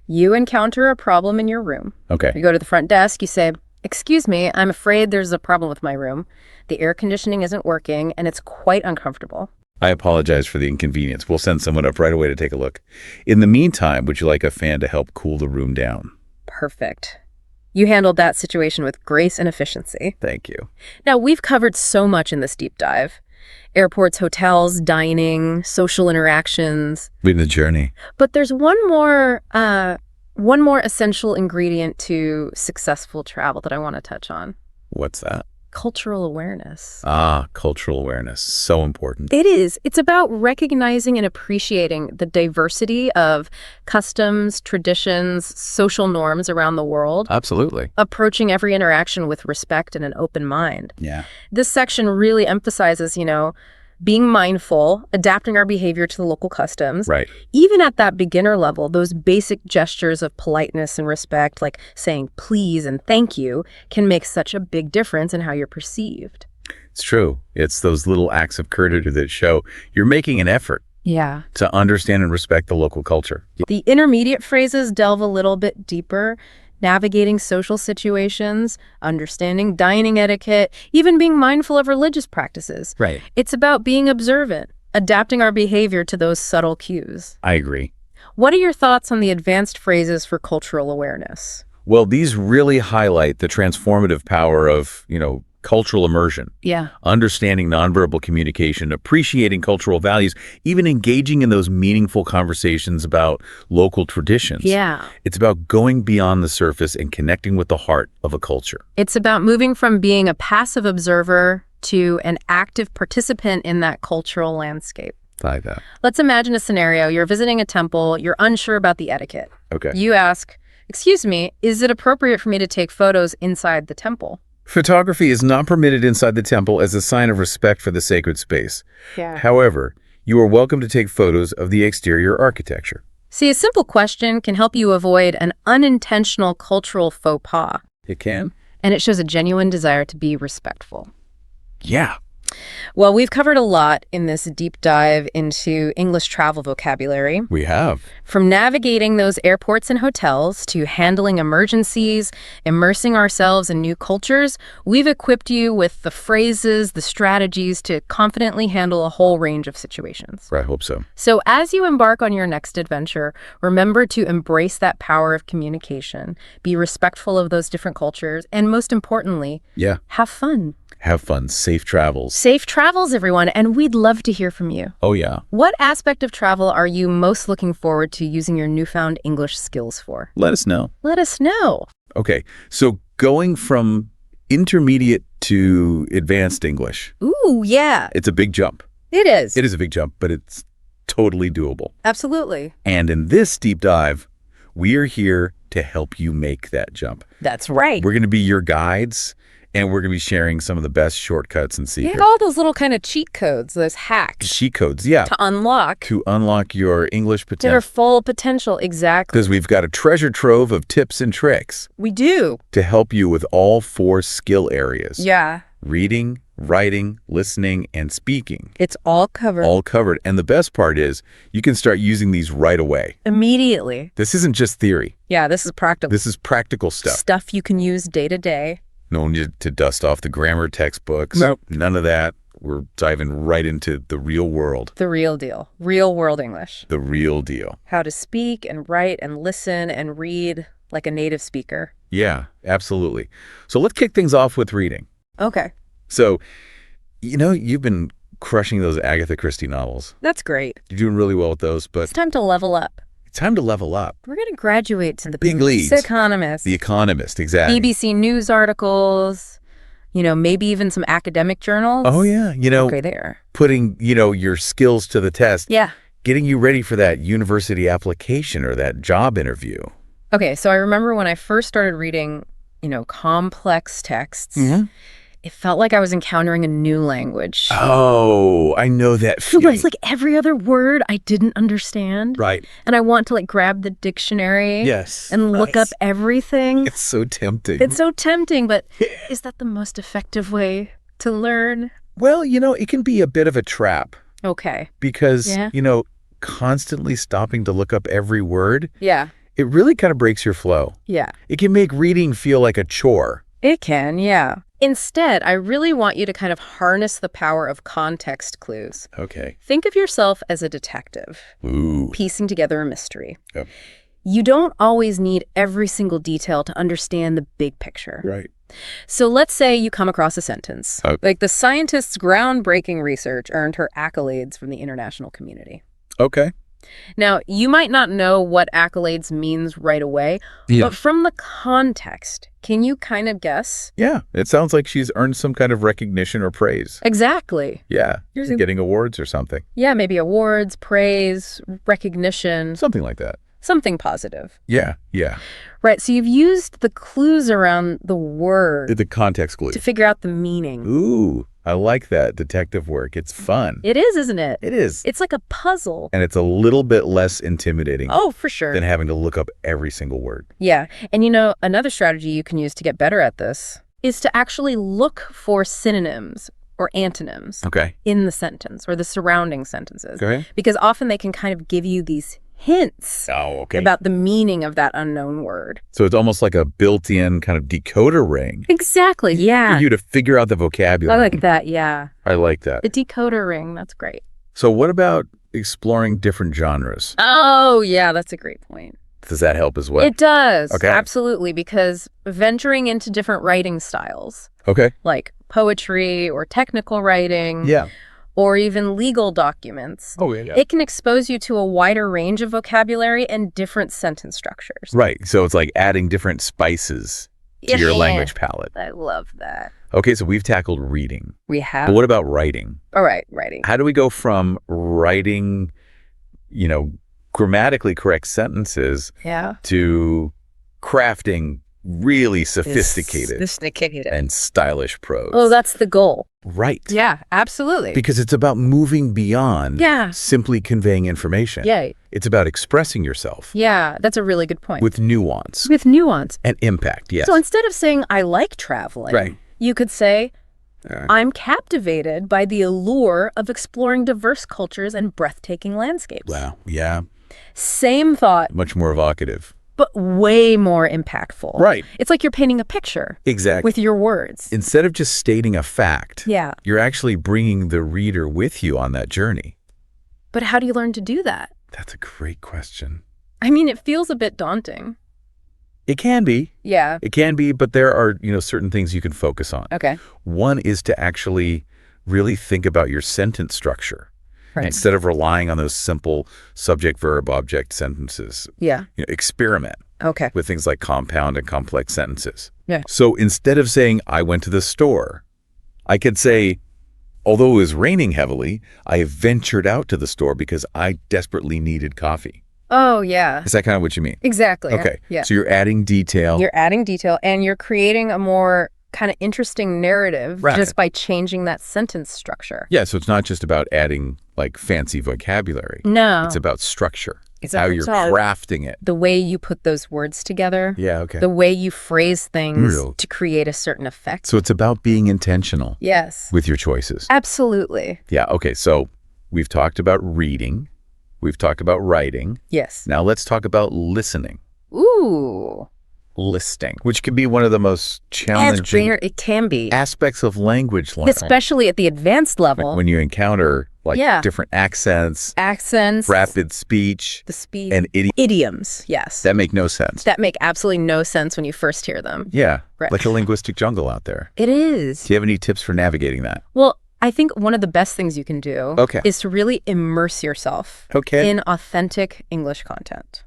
[SPEAKER 1] You encounter a problem in your room.
[SPEAKER 2] Okay.
[SPEAKER 1] You go to the front desk, you say, "Excuse me, I'm afraid there's a problem with my room. The air conditioning isn't working and it's quite uncomfortable."
[SPEAKER 2] I apologize for the inconvenience. We'll send someone up right away to take a look. In the meantime, would you like a fan to help cool the room down?
[SPEAKER 1] Perfect. You handled that situation with grace and efficiency.
[SPEAKER 2] Thank you.
[SPEAKER 1] Now, we've covered so much in this deep dive. Airports, hotels, dining, social interactions.
[SPEAKER 2] Leading the journey.
[SPEAKER 1] But there's one more essential ingredient to successful travel that I want to touch on.
[SPEAKER 2] What's that?
[SPEAKER 1] Cultural awareness.
[SPEAKER 2] Cultural awareness. So important.
[SPEAKER 1] It is. It's about recognizing and appreciating the diversity of customs, traditions, social norms around the world.
[SPEAKER 2] Absolutely.
[SPEAKER 1] Approaching every interaction with respect and an open mind.
[SPEAKER 2] Yeah.
[SPEAKER 1] This section really emphasizes, being mindful, adapting our behavior to the local customs.
[SPEAKER 2] Right.
[SPEAKER 1] Even at that beginner level, those basic gestures of politeness and respect, like saying please and thank you, can make such a big difference in how you're perceived.
[SPEAKER 2] It's true. It's those little acts of courtesy that show you're making an effort to understand and respect the local culture.
[SPEAKER 1] The intermediate phrases delve a little bit deeper navigating social situations, understanding dining etiquette, even being mindful of religious practices.
[SPEAKER 2] Right.
[SPEAKER 1] It's about being observant, adapting our behavior to those subtle cues.
[SPEAKER 2] I agree.
[SPEAKER 1] What are your thoughts on the advanced phrases for cultural awareness?
[SPEAKER 2] Well, these really highlight the transformative power of, cultural immersion.
[SPEAKER 1] Yeah.
[SPEAKER 2] Understanding nonverbal communication, appreciating cultural values, even engaging in those meaningful conversations about local traditions.
[SPEAKER 1] Yeah.
[SPEAKER 2] It's about going beyond the surface and connecting with the heart of a culture.
[SPEAKER 1] It's about moving from being a passive observer to an active participant in that cultural landscape.
[SPEAKER 2] Like that.
[SPEAKER 1] Let's imagine a scenario. You're visiting a temple. You're unsure about the etiquette.
[SPEAKER 2] Okay.
[SPEAKER 1] You ask, "Excuse me, is it appropriate for me to take photos inside the temple?"
[SPEAKER 2] Photography is not permitted inside the temple as a sign of respect for the sacred space.
[SPEAKER 1] Yeah.
[SPEAKER 2] However, you are welcome to take photos of the exterior architecture.
[SPEAKER 1] See, a simple question can help you avoid an unintentional cultural faux pas,
[SPEAKER 2] It can?
[SPEAKER 1] and it shows a genuine desire to be respectful.
[SPEAKER 2] Yeah.
[SPEAKER 1] Well, we've covered a lot in this deep dive into English travel vocabulary.
[SPEAKER 2] We have.
[SPEAKER 1] From navigating those airports and hotels to handling emergencies, immersing ourselves in new cultures, we've equipped you with the phrases, the strategies to confidently handle a whole range of situations.
[SPEAKER 2] I hope so.
[SPEAKER 1] So as you embark on your next adventure, remember to embrace that power of communication, be respectful of those different cultures, and most importantly,
[SPEAKER 2] Yeah.
[SPEAKER 1] have fun.
[SPEAKER 2] Have fun. Safe travels.
[SPEAKER 1] Safe travels, everyone, and we'd love to hear from you.
[SPEAKER 2] Oh, yeah.
[SPEAKER 1] What aspect of travel are you most looking forward to using your newfound English skills for?
[SPEAKER 2] Let us know.
[SPEAKER 1] Let us know.
[SPEAKER 2] Okay. So going from intermediate to advanced English,
[SPEAKER 1] Ooh, yeah,
[SPEAKER 2] it's a big jump.
[SPEAKER 1] it is.
[SPEAKER 2] It is a big jump, but it's totally doable.
[SPEAKER 1] Absolutely.
[SPEAKER 2] And in this deep dive, we are here to help you make that jump.
[SPEAKER 1] That's right.
[SPEAKER 2] We're going to be your guides, and we're going to be sharing some of the best shortcuts and secrets.
[SPEAKER 1] Yeah, all those little kind of cheat codes, those hacks
[SPEAKER 2] Cheat codes, yeah,
[SPEAKER 1] to unlock
[SPEAKER 2] to unlock your English
[SPEAKER 1] their
[SPEAKER 2] potential.
[SPEAKER 1] full potential. Exactly.
[SPEAKER 2] Because we've got a treasure trove of tips and tricks
[SPEAKER 1] We do.
[SPEAKER 2] to help you with all 4 skill areas.
[SPEAKER 1] Yeah.
[SPEAKER 2] Reading, writing, listening, and speaking.
[SPEAKER 1] It's all covered.
[SPEAKER 2] All covered. And the best part is you can start using these right away.
[SPEAKER 1] Immediately.
[SPEAKER 2] This isn't just theory.
[SPEAKER 1] Yeah, this is practical.
[SPEAKER 2] This is practical stuff.
[SPEAKER 1] Stuff you can use day to day.
[SPEAKER 2] No need to dust off the grammar textbooks.
[SPEAKER 1] Nope.
[SPEAKER 2] None of that. We're diving right into the real world.
[SPEAKER 1] The real deal. Real world English.
[SPEAKER 2] The real deal.
[SPEAKER 1] How to speak and write and listen and read like a native speaker.
[SPEAKER 2] Yeah, absolutely. So let's kick things off with reading.
[SPEAKER 1] Okay.
[SPEAKER 2] So, you've been crushing those Agatha Christie novels.
[SPEAKER 1] That's great.
[SPEAKER 2] You're doing really well with those, but
[SPEAKER 1] It's time to level up.
[SPEAKER 2] it's time to level up.
[SPEAKER 1] We're going to graduate to the
[SPEAKER 2] Big leagues.
[SPEAKER 1] Economist.
[SPEAKER 2] The Economist, exactly.
[SPEAKER 1] BBC News articles, maybe even some academic journals.
[SPEAKER 2] Oh, yeah.
[SPEAKER 1] Okay, there.
[SPEAKER 2] Putting, your skills to the test.
[SPEAKER 1] Yeah.
[SPEAKER 2] Getting you ready for that university application or that job interview.
[SPEAKER 1] Okay, so I remember when I first started reading, complex texts, it felt like I was encountering a new language.
[SPEAKER 2] Oh, I know that feeling.
[SPEAKER 1] It's like every other word I didn't understand.
[SPEAKER 2] Right.
[SPEAKER 1] And I want to grab the dictionary
[SPEAKER 2] Yes.
[SPEAKER 1] and look up everything.
[SPEAKER 2] It's so tempting.
[SPEAKER 1] It's so tempting, but is that the most effective way to learn?
[SPEAKER 2] Well, it can be a bit of a trap
[SPEAKER 1] Okay.
[SPEAKER 2] because,
[SPEAKER 1] Yeah.
[SPEAKER 2] Constantly stopping to look up every word,
[SPEAKER 1] Yeah.
[SPEAKER 2] it really kind of breaks your flow.
[SPEAKER 1] Yeah.
[SPEAKER 2] It can make reading feel like a chore.
[SPEAKER 1] It can, yeah. Instead, I really want you to kind of harness the power of context clues.
[SPEAKER 2] Okay.
[SPEAKER 1] Think of yourself as a detective,
[SPEAKER 2] Ooh.
[SPEAKER 1] piecing together a mystery.
[SPEAKER 2] Yep.
[SPEAKER 1] You don't always need every single detail to understand the big picture.
[SPEAKER 2] Right.
[SPEAKER 1] So let's say you come across a sentence. Like the scientist's groundbreaking research earned her accolades from the international community.
[SPEAKER 2] Okay.
[SPEAKER 1] Now, you might not know what accolades means right away, but from the context, can you kind of guess?
[SPEAKER 2] Yeah. It sounds like she's earned some kind of recognition or praise.
[SPEAKER 1] Exactly.
[SPEAKER 2] Yeah. Getting awards or something.
[SPEAKER 1] Yeah, maybe awards, praise, recognition,
[SPEAKER 2] Something like that.
[SPEAKER 1] something positive.
[SPEAKER 2] Yeah. Yeah.
[SPEAKER 1] Right, so you've used the clues around the word
[SPEAKER 2] The context clue.
[SPEAKER 1] to figure out the meaning.
[SPEAKER 2] Ooh. I like that detective work. It's fun.
[SPEAKER 1] It is, isn't it?
[SPEAKER 2] It is.
[SPEAKER 1] It's like a puzzle.
[SPEAKER 2] And it's a little bit less intimidating
[SPEAKER 1] Oh, for sure.
[SPEAKER 2] than having to look up every single word.
[SPEAKER 1] Yeah, and another strategy you can use to get better at this is to actually look for synonyms or antonyms
[SPEAKER 2] Okay.
[SPEAKER 1] in the sentence or the surrounding sentences.
[SPEAKER 2] Go ahead.
[SPEAKER 1] Because often they can kind of give you these hints
[SPEAKER 2] Oh, okay.
[SPEAKER 1] about the meaning of that unknown word.
[SPEAKER 2] So it's almost like a built-in kind of decoder ring
[SPEAKER 1] Exactly.
[SPEAKER 2] for
[SPEAKER 1] Yeah.
[SPEAKER 2] you to figure out the
[SPEAKER 1] I
[SPEAKER 2] vocabulary.
[SPEAKER 1] like that. Yeah.
[SPEAKER 2] I like that.
[SPEAKER 1] The decoder ring. That's great.
[SPEAKER 2] So what about exploring different genres?
[SPEAKER 1] Oh, yeah. That's a great point.
[SPEAKER 2] Does that help as well?
[SPEAKER 1] It does.
[SPEAKER 2] Okay.
[SPEAKER 1] Absolutely. Because venturing into different writing styles,
[SPEAKER 2] Okay.
[SPEAKER 1] like poetry or technical writing,
[SPEAKER 2] Yeah.
[SPEAKER 1] or even legal documents,
[SPEAKER 2] Oh, yeah.
[SPEAKER 1] it can expose you to a wider range of vocabulary and different sentence structures.
[SPEAKER 2] Right. So it's like adding different spices to your
[SPEAKER 1] Yeah.
[SPEAKER 2] language palette.
[SPEAKER 1] I love that.
[SPEAKER 2] Okay, so we've tackled reading.
[SPEAKER 1] We have.
[SPEAKER 2] But what about writing?
[SPEAKER 1] All right, writing.
[SPEAKER 2] How do we go from writing, grammatically correct sentences
[SPEAKER 1] Yeah.
[SPEAKER 2] to crafting really sophisticated
[SPEAKER 1] Sophisticated.
[SPEAKER 2] and stylish prose?
[SPEAKER 1] Oh, that's the goal.
[SPEAKER 2] Right.
[SPEAKER 1] Yeah, absolutely.
[SPEAKER 2] Because it's about moving beyond
[SPEAKER 1] Yeah.
[SPEAKER 2] simply conveying information.
[SPEAKER 1] Yay.
[SPEAKER 2] It's about expressing yourself
[SPEAKER 1] Yeah, that's a really good point.
[SPEAKER 2] with nuance
[SPEAKER 1] With nuance.
[SPEAKER 2] and impact, yes.
[SPEAKER 1] So instead of saying, I like traveling,
[SPEAKER 2] Right.
[SPEAKER 1] you could say,
[SPEAKER 2] Yeah.
[SPEAKER 1] I'm captivated by the allure of exploring diverse cultures and breathtaking landscapes.
[SPEAKER 2] Wow, yeah,
[SPEAKER 1] Same thought,
[SPEAKER 2] much more evocative.
[SPEAKER 1] but way more impactful.
[SPEAKER 2] Right.
[SPEAKER 1] It's like you're painting a picture
[SPEAKER 2] Exactly.
[SPEAKER 1] with your words.
[SPEAKER 2] Instead of just stating a fact,
[SPEAKER 1] Yeah.
[SPEAKER 2] you're actually bringing the reader with you on that journey.
[SPEAKER 1] But how do you learn to do that?
[SPEAKER 2] That's a great question.
[SPEAKER 1] I mean, it feels a bit daunting.
[SPEAKER 2] It can be.
[SPEAKER 1] Yeah.
[SPEAKER 2] It can be, but there are, certain things you can focus on.
[SPEAKER 1] Okay.
[SPEAKER 2] One is to actually really think about your sentence structure
[SPEAKER 1] Right.
[SPEAKER 2] instead of relying on those simple subject, verb, object sentences.
[SPEAKER 1] Yeah.
[SPEAKER 2] Experiment
[SPEAKER 1] Okay.
[SPEAKER 2] with things like compound and complex sentences.
[SPEAKER 1] Yeah.
[SPEAKER 2] So instead of saying, I went to the store, I could say, although it was raining heavily, I ventured out to the store because I desperately needed coffee.
[SPEAKER 1] Oh, yeah.
[SPEAKER 2] Is that kind of what you mean?
[SPEAKER 1] Exactly.
[SPEAKER 2] Okay.
[SPEAKER 1] Yeah.
[SPEAKER 2] So you're adding detail.
[SPEAKER 1] You're adding detail and you're creating a more kind of interesting narrative
[SPEAKER 2] Right.
[SPEAKER 1] just by changing that sentence structure.
[SPEAKER 2] Yeah, so it's not just about adding like fancy vocabulary.
[SPEAKER 1] No.
[SPEAKER 2] It's about structure.
[SPEAKER 1] It's
[SPEAKER 2] how
[SPEAKER 1] about-
[SPEAKER 2] you're
[SPEAKER 1] it's all-
[SPEAKER 2] crafting it.
[SPEAKER 1] The way you put those words together,
[SPEAKER 2] Yeah, okay.
[SPEAKER 1] the way you phrase things
[SPEAKER 2] Real.
[SPEAKER 1] to create a certain effect.
[SPEAKER 2] So it's about being intentional
[SPEAKER 1] Yes.
[SPEAKER 2] with your choices.
[SPEAKER 1] Absolutely.
[SPEAKER 2] Yeah, okay. So we've talked about reading. We've talked about writing.
[SPEAKER 1] Yes.
[SPEAKER 2] Now let's talk about listening.
[SPEAKER 1] Ooh.
[SPEAKER 2] Listing, which can be one of the most challenging
[SPEAKER 1] It can be.
[SPEAKER 2] aspects of language learning.
[SPEAKER 1] Especially at the advanced level.
[SPEAKER 2] When you encounter
[SPEAKER 1] Yeah.
[SPEAKER 2] different accents,
[SPEAKER 1] Accents,
[SPEAKER 2] rapid speech,
[SPEAKER 1] the speed,
[SPEAKER 2] and
[SPEAKER 1] idioms. Yes.
[SPEAKER 2] that make no sense.
[SPEAKER 1] That make absolutely no sense when you first hear them.
[SPEAKER 2] Yeah,
[SPEAKER 1] Right.
[SPEAKER 2] like a linguistic jungle out there.
[SPEAKER 1] It is.
[SPEAKER 2] Do you have any tips for navigating that?
[SPEAKER 1] Well, I think one of the best things you can do
[SPEAKER 2] Okay.
[SPEAKER 1] is to really immerse yourself
[SPEAKER 2] Okay.
[SPEAKER 1] in authentic English content.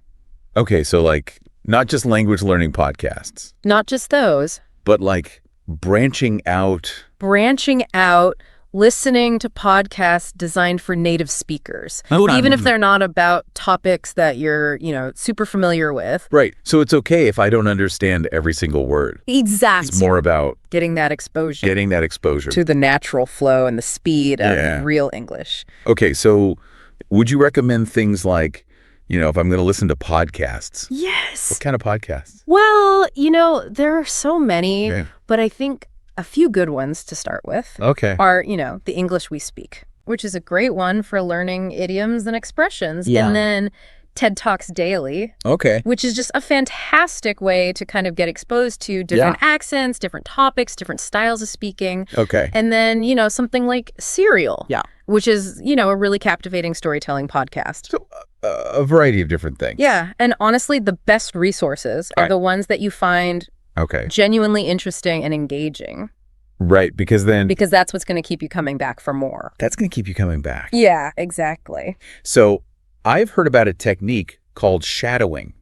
[SPEAKER 2] Okay, so like not just language learning podcasts,
[SPEAKER 1] Not just those,
[SPEAKER 2] but like branching out.
[SPEAKER 1] branching out, listening to podcasts designed for native speakers, even if they're not about topics that you're, super familiar with.
[SPEAKER 2] Right. So it's okay if I don't understand every single word.
[SPEAKER 1] Exactly.
[SPEAKER 2] It's more about
[SPEAKER 1] Getting that exposure
[SPEAKER 2] getting that exposure.
[SPEAKER 1] to the natural flow and the speed
[SPEAKER 2] Yeah.
[SPEAKER 1] of real English.
[SPEAKER 2] Okay, so would you recommend things like, if I'm going to listen to podcasts?
[SPEAKER 1] Yes.
[SPEAKER 2] What kind of podcasts?
[SPEAKER 1] Well, there are so many,
[SPEAKER 2] Okay.
[SPEAKER 1] but I think a few good ones to start with
[SPEAKER 2] Okay.
[SPEAKER 1] are, the English We Speak, which is a great one for learning idioms and expressions.
[SPEAKER 2] Yeah.
[SPEAKER 1] And then TED Talks Daily,
[SPEAKER 2] Okay.
[SPEAKER 1] which is just a fantastic way to kind of get exposed to different accents, different topics, different styles of speaking.
[SPEAKER 2] Okay.
[SPEAKER 1] And then, something like Serial,
[SPEAKER 2] Yeah.
[SPEAKER 1] which is, a really captivating storytelling podcast.
[SPEAKER 2] So a variety of different things.
[SPEAKER 1] Yeah. And honestly, the best resources are
[SPEAKER 2] Right.
[SPEAKER 1] the ones that you find
[SPEAKER 2] Okay.
[SPEAKER 1] genuinely interesting and engaging,
[SPEAKER 2] Right, because then
[SPEAKER 1] because that's what's going to keep you coming back for more.
[SPEAKER 2] that's going to keep you coming back.
[SPEAKER 1] Yeah, exactly.
[SPEAKER 2] So I've heard about a technique called shadowing.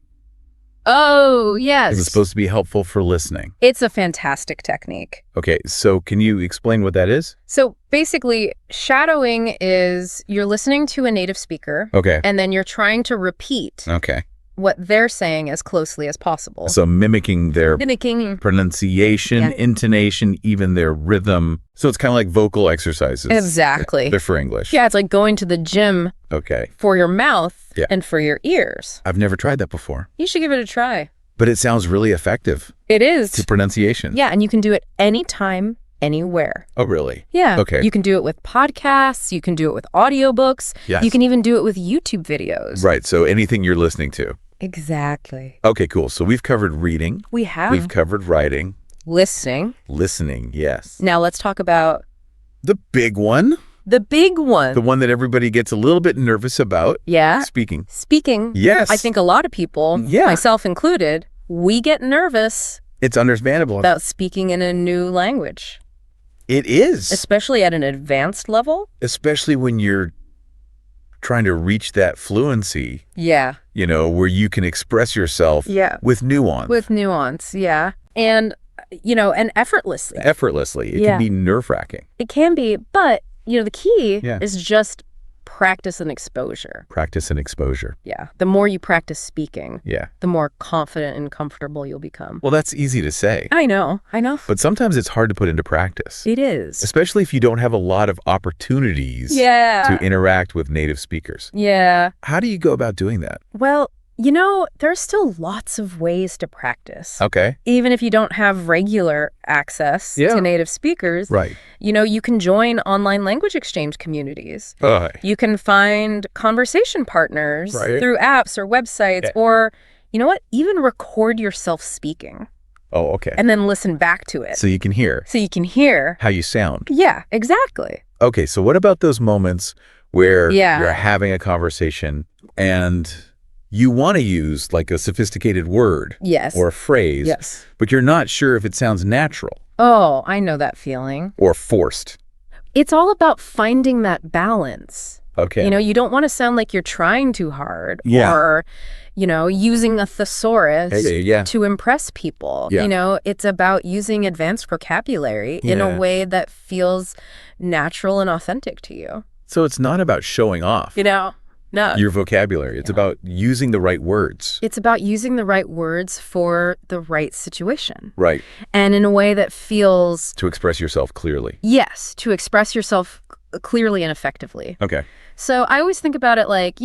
[SPEAKER 1] Oh, yes.
[SPEAKER 2] Is it supposed to be helpful for listening?
[SPEAKER 1] It's a fantastic technique.
[SPEAKER 2] Okay, so can you explain what that is?
[SPEAKER 1] So basically, shadowing is you're listening to a native speaker,
[SPEAKER 2] Okay.
[SPEAKER 1] and then you're trying to repeat
[SPEAKER 2] Okay.
[SPEAKER 1] what they're saying as closely as possible.
[SPEAKER 2] So mimicking their
[SPEAKER 1] Mimicking.
[SPEAKER 2] pronunciation,
[SPEAKER 1] Yeah.
[SPEAKER 2] intonation, even their rhythm. So it's kind of like vocal exercises.
[SPEAKER 1] Exactly.
[SPEAKER 2] They're for English.
[SPEAKER 1] Yeah, it's like going to the gym
[SPEAKER 2] Okay.
[SPEAKER 1] for your mouth
[SPEAKER 2] Yeah.
[SPEAKER 1] and for your ears.
[SPEAKER 2] I've never tried that before,
[SPEAKER 1] You should give it a try.
[SPEAKER 2] but it sounds really effective
[SPEAKER 1] It is.
[SPEAKER 2] to pronunciation.
[SPEAKER 1] Yeah, and you can do it anytime, anywhere.
[SPEAKER 2] Oh, really?
[SPEAKER 1] Yeah.
[SPEAKER 2] Okay.
[SPEAKER 1] You can do it with podcasts. You can do it with audiobooks.
[SPEAKER 2] Yes.
[SPEAKER 1] You can even do it with YouTube videos.
[SPEAKER 2] Right. So anything you're listening to.
[SPEAKER 1] Exactly.
[SPEAKER 2] Okay, cool. So we've covered reading.
[SPEAKER 1] We have.
[SPEAKER 2] We've covered writing.
[SPEAKER 1] Listening.
[SPEAKER 2] Listening, yes.
[SPEAKER 1] Now let's talk about
[SPEAKER 2] The big one.
[SPEAKER 1] the big one.
[SPEAKER 2] The one that everybody gets a little bit nervous about.
[SPEAKER 1] Yeah.
[SPEAKER 2] Speaking.
[SPEAKER 1] Speaking.
[SPEAKER 2] Yes.
[SPEAKER 1] I think a lot of people,
[SPEAKER 2] Yeah.
[SPEAKER 1] myself included, we get nervous
[SPEAKER 2] It's understandable.
[SPEAKER 1] about speaking in a new language,
[SPEAKER 2] It is.
[SPEAKER 1] especially at an advanced level.
[SPEAKER 2] Especially when you're trying to reach that fluency,
[SPEAKER 1] Yeah.
[SPEAKER 2] where you can express yourself
[SPEAKER 1] Yeah.
[SPEAKER 2] with nuance.
[SPEAKER 1] With nuance. Yeah. And, and effortlessly.
[SPEAKER 2] Effortlessly. It
[SPEAKER 1] Yeah.
[SPEAKER 2] can be nerve-wracking.
[SPEAKER 1] It can be, but, the key
[SPEAKER 2] Yeah.
[SPEAKER 1] is just practice and exposure.
[SPEAKER 2] Practice and exposure.
[SPEAKER 1] Yeah. The more you practice speaking,
[SPEAKER 2] Yeah.
[SPEAKER 1] the more confident and comfortable you'll become.
[SPEAKER 2] Well, that's easy to say.
[SPEAKER 1] I know.
[SPEAKER 2] But sometimes it's hard to put into practice.
[SPEAKER 1] It is.
[SPEAKER 2] Especially if you don't have a lot of opportunities
[SPEAKER 1] Yeah.
[SPEAKER 2] to interact with native speakers.
[SPEAKER 1] Yeah.
[SPEAKER 2] How do you go about doing that?
[SPEAKER 1] Well, there's still lots of ways to practice.
[SPEAKER 2] Okay.
[SPEAKER 1] Even if you don't have regular access
[SPEAKER 2] Yeah.
[SPEAKER 1] to native speakers,
[SPEAKER 2] Right.
[SPEAKER 1] you can join online language exchange communities.
[SPEAKER 2] Oh,
[SPEAKER 1] You can find conversation partners
[SPEAKER 2] Right.
[SPEAKER 1] through apps or websites,
[SPEAKER 2] Yeah.
[SPEAKER 1] or, even record yourself speaking
[SPEAKER 2] okay.
[SPEAKER 1] and then listen back to it
[SPEAKER 2] So you can hear
[SPEAKER 1] so you can hear.
[SPEAKER 2] how you sound.
[SPEAKER 1] Yeah, exactly.
[SPEAKER 2] Okay, so what about those moments where
[SPEAKER 1] Yeah.
[SPEAKER 2] you're having a conversation and you want to use like a sophisticated word
[SPEAKER 1] Yes.
[SPEAKER 2] or a phrase,
[SPEAKER 1] Yes.
[SPEAKER 2] but you're not sure if it sounds natural
[SPEAKER 1] Oh, I know that feeling.
[SPEAKER 2] or forced?
[SPEAKER 1] It's all about finding that balance.
[SPEAKER 2] Okay.
[SPEAKER 1] You don't want to sound like you're trying too hard
[SPEAKER 2] Yeah.
[SPEAKER 1] or, using a thesaurus
[SPEAKER 2] Yeah.
[SPEAKER 1] to impress people.
[SPEAKER 2] Yeah.
[SPEAKER 1] It's about using advanced vocabulary in
[SPEAKER 2] Yeah.
[SPEAKER 1] a way that feels natural and authentic to you.
[SPEAKER 2] So it's not about showing off
[SPEAKER 1] No.
[SPEAKER 2] your vocabulary. It's about using the right words.
[SPEAKER 1] It's about using the right words for the right situation
[SPEAKER 2] Right.
[SPEAKER 1] and in a way that feels,
[SPEAKER 2] To express yourself clearly.
[SPEAKER 1] yes, to express yourself clearly and effectively.
[SPEAKER 2] Okay.
[SPEAKER 1] So I always think about it like,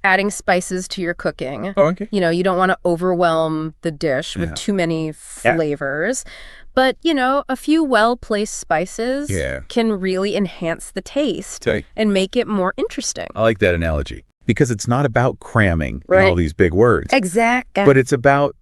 [SPEAKER 1] adding spices to your cooking.
[SPEAKER 2] Oh, okay.
[SPEAKER 1] You don't want to overwhelm the dish with
[SPEAKER 2] Yeah.
[SPEAKER 1] too many flavors. But, a few well-placed spices
[SPEAKER 2] Yeah.
[SPEAKER 1] can really enhance the taste
[SPEAKER 2] Say,
[SPEAKER 1] and make it more interesting.
[SPEAKER 2] I like that analogy because it's not about cramming
[SPEAKER 1] Right.
[SPEAKER 2] all these big words,
[SPEAKER 1] Exactly.
[SPEAKER 2] but it's about,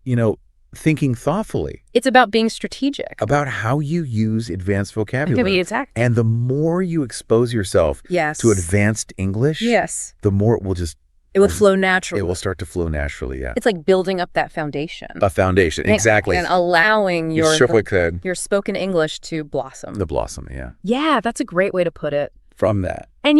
[SPEAKER 2] thinking thoughtfully
[SPEAKER 1] It's about being strategic.
[SPEAKER 2] about how you use advanced vocabulary.
[SPEAKER 1] Exactly.
[SPEAKER 2] And the more you expose yourself
[SPEAKER 1] Yes.
[SPEAKER 2] to advanced English,
[SPEAKER 1] Yes.
[SPEAKER 2] the more it will just,
[SPEAKER 1] It would flow naturally.
[SPEAKER 2] it will start to flow naturally, yeah.
[SPEAKER 1] It's like building up that foundation.
[SPEAKER 2] A foundation, exactly.
[SPEAKER 1] And allowing your
[SPEAKER 2] The
[SPEAKER 1] spoken English to blossom.
[SPEAKER 2] blossom, yeah.
[SPEAKER 1] Yeah, that's a great way to put it.
[SPEAKER 2] From that.
[SPEAKER 1] And,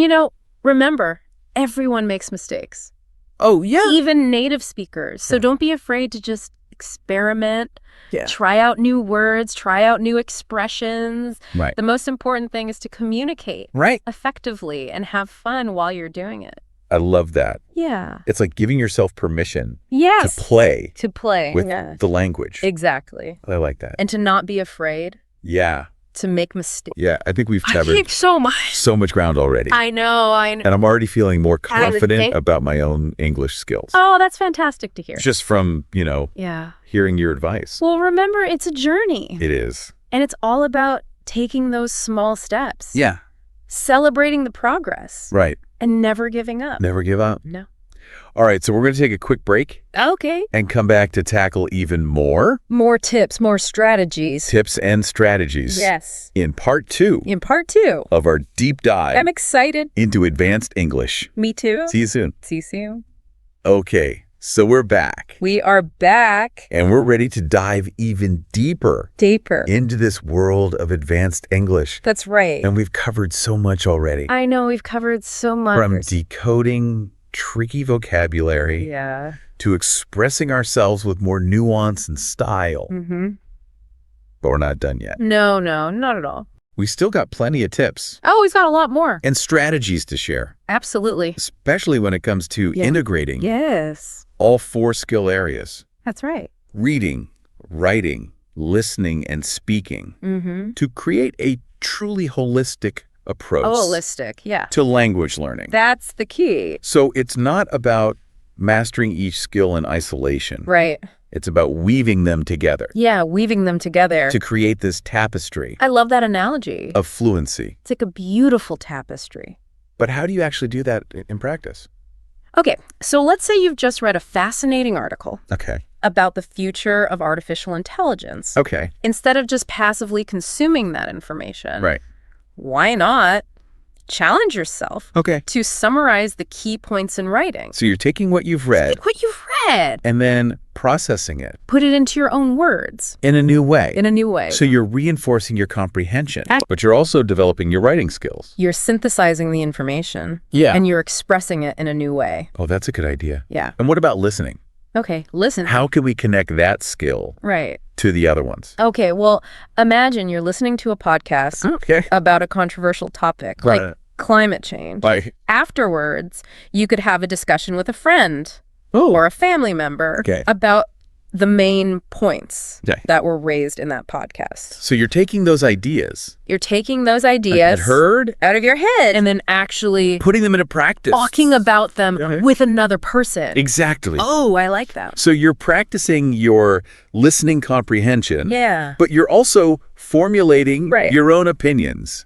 [SPEAKER 1] remember, everyone makes mistakes.
[SPEAKER 2] Oh, yeah.
[SPEAKER 1] Even native speakers. So don't be afraid to just experiment,
[SPEAKER 2] Yeah.
[SPEAKER 1] try out new words, try out new expressions.
[SPEAKER 2] Right.
[SPEAKER 1] The most important thing is to communicate
[SPEAKER 2] Right.
[SPEAKER 1] effectively and have fun while you're doing it.
[SPEAKER 2] I love that.
[SPEAKER 1] Yeah.
[SPEAKER 2] It's like giving yourself permission
[SPEAKER 1] Yes.
[SPEAKER 2] to play
[SPEAKER 1] To play.
[SPEAKER 2] with
[SPEAKER 1] Yeah.
[SPEAKER 2] the language.
[SPEAKER 1] Exactly.
[SPEAKER 2] I like that.
[SPEAKER 1] And to not be afraid
[SPEAKER 2] Yeah.
[SPEAKER 1] to make mistakes.
[SPEAKER 2] Yeah. I think we've
[SPEAKER 1] I
[SPEAKER 2] covered
[SPEAKER 1] think so much.
[SPEAKER 2] so much ground already.
[SPEAKER 1] I know.
[SPEAKER 2] And I'm already feeling more
[SPEAKER 1] Having a
[SPEAKER 2] confident
[SPEAKER 1] mistake?
[SPEAKER 2] about my own English skills.
[SPEAKER 1] Oh, that's fantastic to hear.
[SPEAKER 2] Just from,
[SPEAKER 1] Yeah.
[SPEAKER 2] hearing your advice.
[SPEAKER 1] Well, remember, it's a journey.
[SPEAKER 2] It is.
[SPEAKER 1] And it's all about taking those small steps.
[SPEAKER 2] Yeah.
[SPEAKER 1] Celebrating the progress.
[SPEAKER 2] Right.
[SPEAKER 1] And never giving up.
[SPEAKER 2] Never give up.
[SPEAKER 1] No.
[SPEAKER 2] All right. So we're going to take a quick break
[SPEAKER 1] Okay.
[SPEAKER 2] and come back to tackle even more
[SPEAKER 1] More tips, more strategies.
[SPEAKER 2] tips and strategies
[SPEAKER 1] Yes.
[SPEAKER 2] in part 2
[SPEAKER 1] In part 2.
[SPEAKER 2] of our deep dive
[SPEAKER 1] I'm excited.
[SPEAKER 2] into advanced English.
[SPEAKER 1] Me too.
[SPEAKER 2] See you soon.
[SPEAKER 1] See you soon.
[SPEAKER 2] Okay. So we're back.
[SPEAKER 1] We are back.
[SPEAKER 2] And we're ready to dive even deeper
[SPEAKER 1] Deeper.
[SPEAKER 2] into this world of advanced English.
[SPEAKER 1] That's right.
[SPEAKER 2] And we've covered so much already.
[SPEAKER 1] I know we've covered so much.
[SPEAKER 2] From decoding tricky vocabulary
[SPEAKER 1] Yeah.
[SPEAKER 2] to expressing ourselves with more nuance and style.
[SPEAKER 1] Mm-hmm.
[SPEAKER 2] But we're not done yet.
[SPEAKER 1] No, not at all.
[SPEAKER 2] We still got plenty of tips
[SPEAKER 1] Oh, we've got a lot more.
[SPEAKER 2] and strategies to share,
[SPEAKER 1] Absolutely.
[SPEAKER 2] especially when it comes to
[SPEAKER 1] Yeah.
[SPEAKER 2] integrating
[SPEAKER 1] Yes.
[SPEAKER 2] all 4 skill areas:
[SPEAKER 1] That's right.
[SPEAKER 2] reading, writing, listening, and speaking
[SPEAKER 1] Mm-hmm.
[SPEAKER 2] to create a truly holistic approach
[SPEAKER 1] Holistic. Yeah.
[SPEAKER 2] to language learning.
[SPEAKER 1] That's the key.
[SPEAKER 2] So it's not about mastering each skill in isolation.
[SPEAKER 1] Right.
[SPEAKER 2] It's about weaving them together
[SPEAKER 1] Yeah, weaving them together.
[SPEAKER 2] to create this tapestry
[SPEAKER 1] I love that analogy.
[SPEAKER 2] of fluency.
[SPEAKER 1] It's like a beautiful tapestry.
[SPEAKER 2] But how do you actually do that in practice?
[SPEAKER 1] Okay, so let's say you've just read a fascinating article
[SPEAKER 2] Okay.
[SPEAKER 1] about the future of artificial intelligence.
[SPEAKER 2] Okay.
[SPEAKER 1] Instead of just passively consuming that information,
[SPEAKER 2] Right.
[SPEAKER 1] why not challenge yourself
[SPEAKER 2] Okay.
[SPEAKER 1] to summarize the key points in writing?
[SPEAKER 2] So you're taking what you've read
[SPEAKER 1] Take what you've read,
[SPEAKER 2] and then processing it
[SPEAKER 1] put it into your own words
[SPEAKER 2] in a new way.
[SPEAKER 1] in a new way.
[SPEAKER 2] So you're reinforcing your comprehension, but you're also developing your writing skills.
[SPEAKER 1] You're synthesizing the information,
[SPEAKER 2] Yeah.
[SPEAKER 1] and you're expressing it in a new way.
[SPEAKER 2] Oh, that's a good idea.
[SPEAKER 1] Yeah.
[SPEAKER 2] And what about listening?
[SPEAKER 1] Okay, listen.
[SPEAKER 2] How can we connect that skill
[SPEAKER 1] Right.
[SPEAKER 2] to the other ones?
[SPEAKER 1] Okay, well, imagine you're listening to a podcast
[SPEAKER 2] Okay.
[SPEAKER 1] about a controversial topic,
[SPEAKER 2] Right.
[SPEAKER 1] like climate change.
[SPEAKER 2] Like,
[SPEAKER 1] Afterwards, you could have a discussion with a friend
[SPEAKER 2] oh,
[SPEAKER 1] or a family member
[SPEAKER 2] Okay.
[SPEAKER 1] about the main points
[SPEAKER 2] Okay.
[SPEAKER 1] that were raised in that podcast.
[SPEAKER 2] so you're taking those ideas
[SPEAKER 1] You're taking those
[SPEAKER 2] that
[SPEAKER 1] ideas
[SPEAKER 2] heard,
[SPEAKER 1] out of your head and then actually
[SPEAKER 2] putting them into practice.
[SPEAKER 1] talking about them
[SPEAKER 2] Okay.
[SPEAKER 1] with another person.
[SPEAKER 2] Exactly.
[SPEAKER 1] Oh, I like that.
[SPEAKER 2] So you're practicing your listening comprehension,
[SPEAKER 1] Yeah.
[SPEAKER 2] but you're also formulating
[SPEAKER 1] Right.
[SPEAKER 2] your own opinions.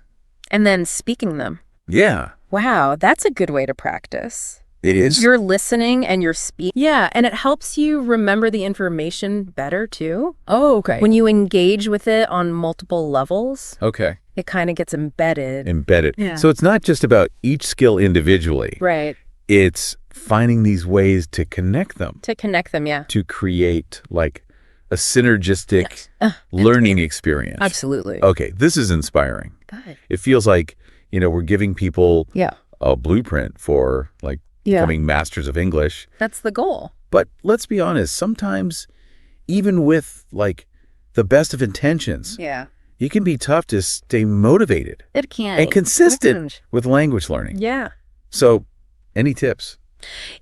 [SPEAKER 1] And then speaking them.
[SPEAKER 2] Yeah,
[SPEAKER 1] Wow, that's a good way to practice.
[SPEAKER 2] it is.
[SPEAKER 1] You're listening and you're speaking. Yeah, and it helps you remember the information better, too.
[SPEAKER 2] Oh, okay.
[SPEAKER 1] When you engage with it on multiple levels,
[SPEAKER 2] Okay.
[SPEAKER 1] it kind of gets embedded.
[SPEAKER 2] Embedded.
[SPEAKER 1] Yeah.
[SPEAKER 2] So it's not just about each skill individually.
[SPEAKER 1] Right.
[SPEAKER 2] It's finding these ways to connect them,
[SPEAKER 1] To connect them, yeah.
[SPEAKER 2] to create like a synergistic
[SPEAKER 1] Yes.
[SPEAKER 2] learning experience.
[SPEAKER 1] Absolutely.
[SPEAKER 2] Okay, this is inspiring.
[SPEAKER 1] Good.
[SPEAKER 2] It feels like, we're giving people
[SPEAKER 1] Yeah.
[SPEAKER 2] a blueprint for like
[SPEAKER 1] Yeah.
[SPEAKER 2] becoming masters of English.
[SPEAKER 1] That's the goal.
[SPEAKER 2] But let's be honest, sometimes even with like the best of intentions,
[SPEAKER 1] Yeah.
[SPEAKER 2] it can be tough to stay motivated
[SPEAKER 1] It can.
[SPEAKER 2] and consistent with language learning.
[SPEAKER 1] Yeah.
[SPEAKER 2] So, any tips?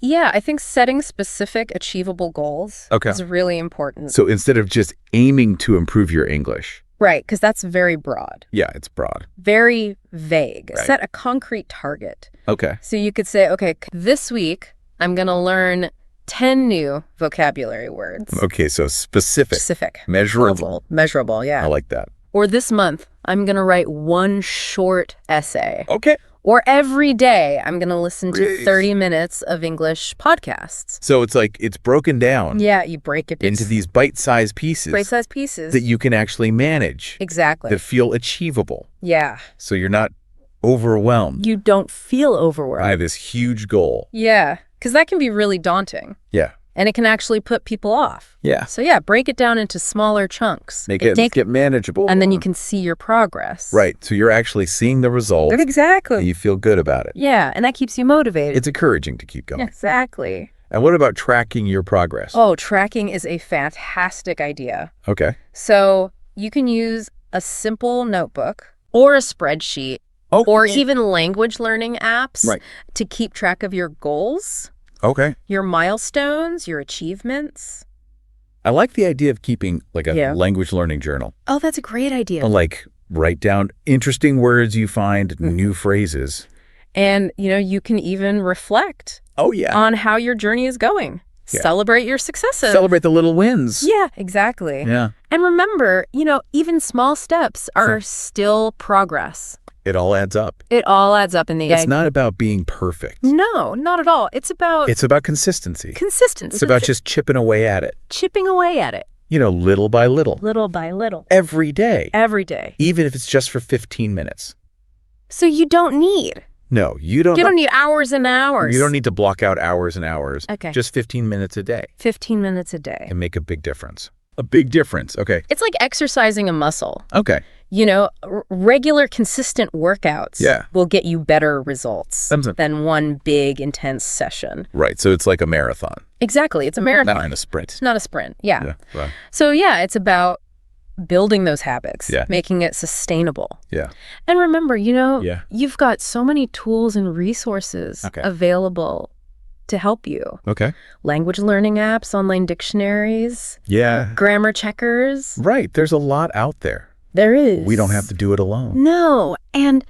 [SPEAKER 1] Yeah, I think setting specific achievable goals
[SPEAKER 2] Okay.
[SPEAKER 1] is really important.
[SPEAKER 2] So instead of just aiming to improve your English,
[SPEAKER 1] Right, because that's very broad,
[SPEAKER 2] yeah, it's broad.
[SPEAKER 1] very vague.
[SPEAKER 2] Right.
[SPEAKER 1] Set a concrete target.
[SPEAKER 2] Okay.
[SPEAKER 1] So you could say, okay, this week I'm going to learn 10 new vocabulary words.
[SPEAKER 2] Okay, so specific,
[SPEAKER 1] Specific.
[SPEAKER 2] measurable.
[SPEAKER 1] Measurable, yeah.
[SPEAKER 2] I like that.
[SPEAKER 1] Or this month, I'm going to write one short essay.
[SPEAKER 2] Okay.
[SPEAKER 1] Or every day, I'm going to listen to
[SPEAKER 2] Great.
[SPEAKER 1] 30 minutes of English podcasts.
[SPEAKER 2] So it's like it's broken down
[SPEAKER 1] Yeah, you break it
[SPEAKER 2] into these bite-sized pieces
[SPEAKER 1] bite-sized pieces.
[SPEAKER 2] that you can actually manage,
[SPEAKER 1] Exactly.
[SPEAKER 2] that feel achievable.
[SPEAKER 1] Yeah.
[SPEAKER 2] So you're not overwhelmed
[SPEAKER 1] You don't feel overwhelmed.
[SPEAKER 2] by this huge goal.
[SPEAKER 1] Yeah, because that can be really daunting.
[SPEAKER 2] Yeah.
[SPEAKER 1] And it can actually put people off.
[SPEAKER 2] Yeah.
[SPEAKER 1] So yeah, break it down into smaller chunks.
[SPEAKER 2] Make it manageable.
[SPEAKER 1] And then you can see your progress.
[SPEAKER 2] Right. So you're actually seeing the result and
[SPEAKER 1] Exactly.
[SPEAKER 2] you feel good about it.
[SPEAKER 1] Yeah, and that keeps you motivated.
[SPEAKER 2] It's encouraging to keep going.
[SPEAKER 1] Exactly.
[SPEAKER 2] And what about tracking your progress?
[SPEAKER 1] Oh, tracking is a fantastic idea.
[SPEAKER 2] Okay.
[SPEAKER 1] So you can use a simple notebook or a spreadsheet or even language learning apps
[SPEAKER 2] Right.
[SPEAKER 1] to keep track of your goals,
[SPEAKER 2] Okay.
[SPEAKER 1] your milestones, your achievements.
[SPEAKER 2] I like the idea of keeping like a
[SPEAKER 1] Yeah.
[SPEAKER 2] language learning journal.
[SPEAKER 1] Oh, that's a great idea.
[SPEAKER 2] Like write down interesting words you find, new phrases.
[SPEAKER 1] And, you can even reflect
[SPEAKER 2] Oh, yeah.
[SPEAKER 1] on how your journey is going.
[SPEAKER 2] Yeah.
[SPEAKER 1] Celebrate your successes.
[SPEAKER 2] Celebrate the little wins.
[SPEAKER 1] Yeah, exactly.
[SPEAKER 2] Yeah.
[SPEAKER 1] And remember, even small steps are still progress.
[SPEAKER 2] It all adds up.
[SPEAKER 1] It all adds up in the
[SPEAKER 2] It's
[SPEAKER 1] end.
[SPEAKER 2] not about being perfect.
[SPEAKER 1] No, not at all. It's about
[SPEAKER 2] It's about consistency.
[SPEAKER 1] consistency.
[SPEAKER 2] It's about just chipping away at it.
[SPEAKER 1] chipping away at it,
[SPEAKER 2] Little by little.
[SPEAKER 1] little by little,
[SPEAKER 2] Every day.
[SPEAKER 1] every day.
[SPEAKER 2] Even if it's just for 15 minutes.
[SPEAKER 1] So you don't need
[SPEAKER 2] No, you don't
[SPEAKER 1] hours and hours.
[SPEAKER 2] You don't need to block out hours and hours.
[SPEAKER 1] Okay.
[SPEAKER 2] Just 15 minutes a day
[SPEAKER 1] 15 minutes a day.
[SPEAKER 2] and make a big difference. A big difference. Okay.
[SPEAKER 1] It's like exercising a muscle.
[SPEAKER 2] Okay.
[SPEAKER 1] Regular, consistent workouts
[SPEAKER 2] Yeah.
[SPEAKER 1] will get you better results
[SPEAKER 2] That's it.
[SPEAKER 1] than one big, intense session.
[SPEAKER 2] Right. So it's like a marathon.
[SPEAKER 1] Exactly. It's a marathon.
[SPEAKER 2] Not a sprint.
[SPEAKER 1] It's not a sprint. Yeah.
[SPEAKER 2] Yeah. Right.
[SPEAKER 1] So, yeah, it's about building those habits,
[SPEAKER 2] Yeah.
[SPEAKER 1] making it sustainable.
[SPEAKER 2] Yeah.
[SPEAKER 1] And remember,
[SPEAKER 2] Yeah.
[SPEAKER 1] you've got so many tools and resources
[SPEAKER 2] Okay.
[SPEAKER 1] available to help you.
[SPEAKER 2] Okay.
[SPEAKER 1] Language learning apps, online dictionaries,
[SPEAKER 2] Yeah.
[SPEAKER 1] grammar checkers.
[SPEAKER 2] Right. There's a lot out there.
[SPEAKER 1] There is.
[SPEAKER 2] We don't have to do it alone.
[SPEAKER 1] No. And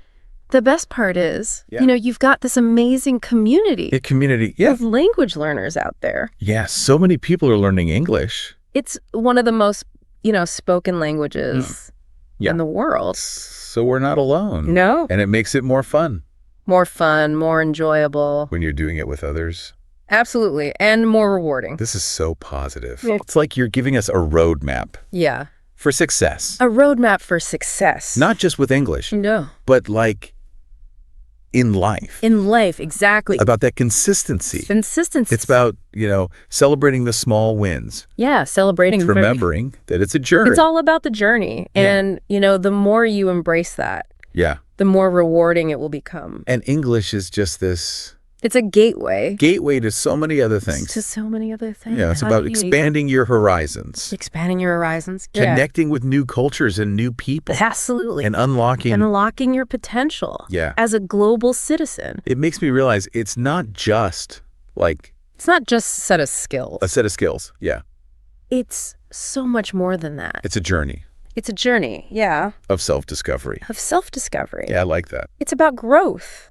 [SPEAKER 1] the best part is,
[SPEAKER 2] Yeah.
[SPEAKER 1] you've got this amazing community
[SPEAKER 2] Community. Yeah.
[SPEAKER 1] of language learners out there.
[SPEAKER 2] Yeah. So many people are learning English.
[SPEAKER 1] It's one of the most, spoken languages
[SPEAKER 2] Yeah.
[SPEAKER 1] in the world.
[SPEAKER 2] So we're not alone.
[SPEAKER 1] No.
[SPEAKER 2] And it makes it more fun
[SPEAKER 1] More fun, more enjoyable.
[SPEAKER 2] when you're doing it with others.
[SPEAKER 1] Absolutely. And more rewarding.
[SPEAKER 2] This is so positive.
[SPEAKER 1] Yeah.
[SPEAKER 2] It's like you're giving us a roadmap
[SPEAKER 1] Yeah.
[SPEAKER 2] for success.
[SPEAKER 1] A roadmap for success.
[SPEAKER 2] Not just with English,
[SPEAKER 1] No.
[SPEAKER 2] but like in life.
[SPEAKER 1] In life, exactly.
[SPEAKER 2] About that consistency.
[SPEAKER 1] Consistency.
[SPEAKER 2] It's about, celebrating the small wins.
[SPEAKER 1] Yeah, celebrating.
[SPEAKER 2] Remembering that it's a journey.
[SPEAKER 1] It's all about the journey.
[SPEAKER 2] Yeah.
[SPEAKER 1] And, the more you embrace that,
[SPEAKER 2] Yeah.
[SPEAKER 1] the more rewarding it will become.
[SPEAKER 2] And English is just this
[SPEAKER 1] It's a gateway
[SPEAKER 2] to so many other things.
[SPEAKER 1] to so many other things.
[SPEAKER 2] Yeah, it's
[SPEAKER 1] How
[SPEAKER 2] about
[SPEAKER 1] do you
[SPEAKER 2] expanding your horizons,
[SPEAKER 1] expanding your horizons. Yeah.
[SPEAKER 2] connecting with new cultures and new people,
[SPEAKER 1] Absolutely.
[SPEAKER 2] and unlocking.
[SPEAKER 1] Unlocking your potential
[SPEAKER 2] Yeah.
[SPEAKER 1] as a global citizen.
[SPEAKER 2] It makes me realize it's not just like
[SPEAKER 1] It's not just a set of skills.
[SPEAKER 2] a set of skills. Yeah.
[SPEAKER 1] It's so much more than that.
[SPEAKER 2] It's a journey
[SPEAKER 1] It's a journey, yeah,
[SPEAKER 2] of self-discovery.
[SPEAKER 1] of self-discovery.
[SPEAKER 2] Yeah, I like that.
[SPEAKER 1] It's about growth.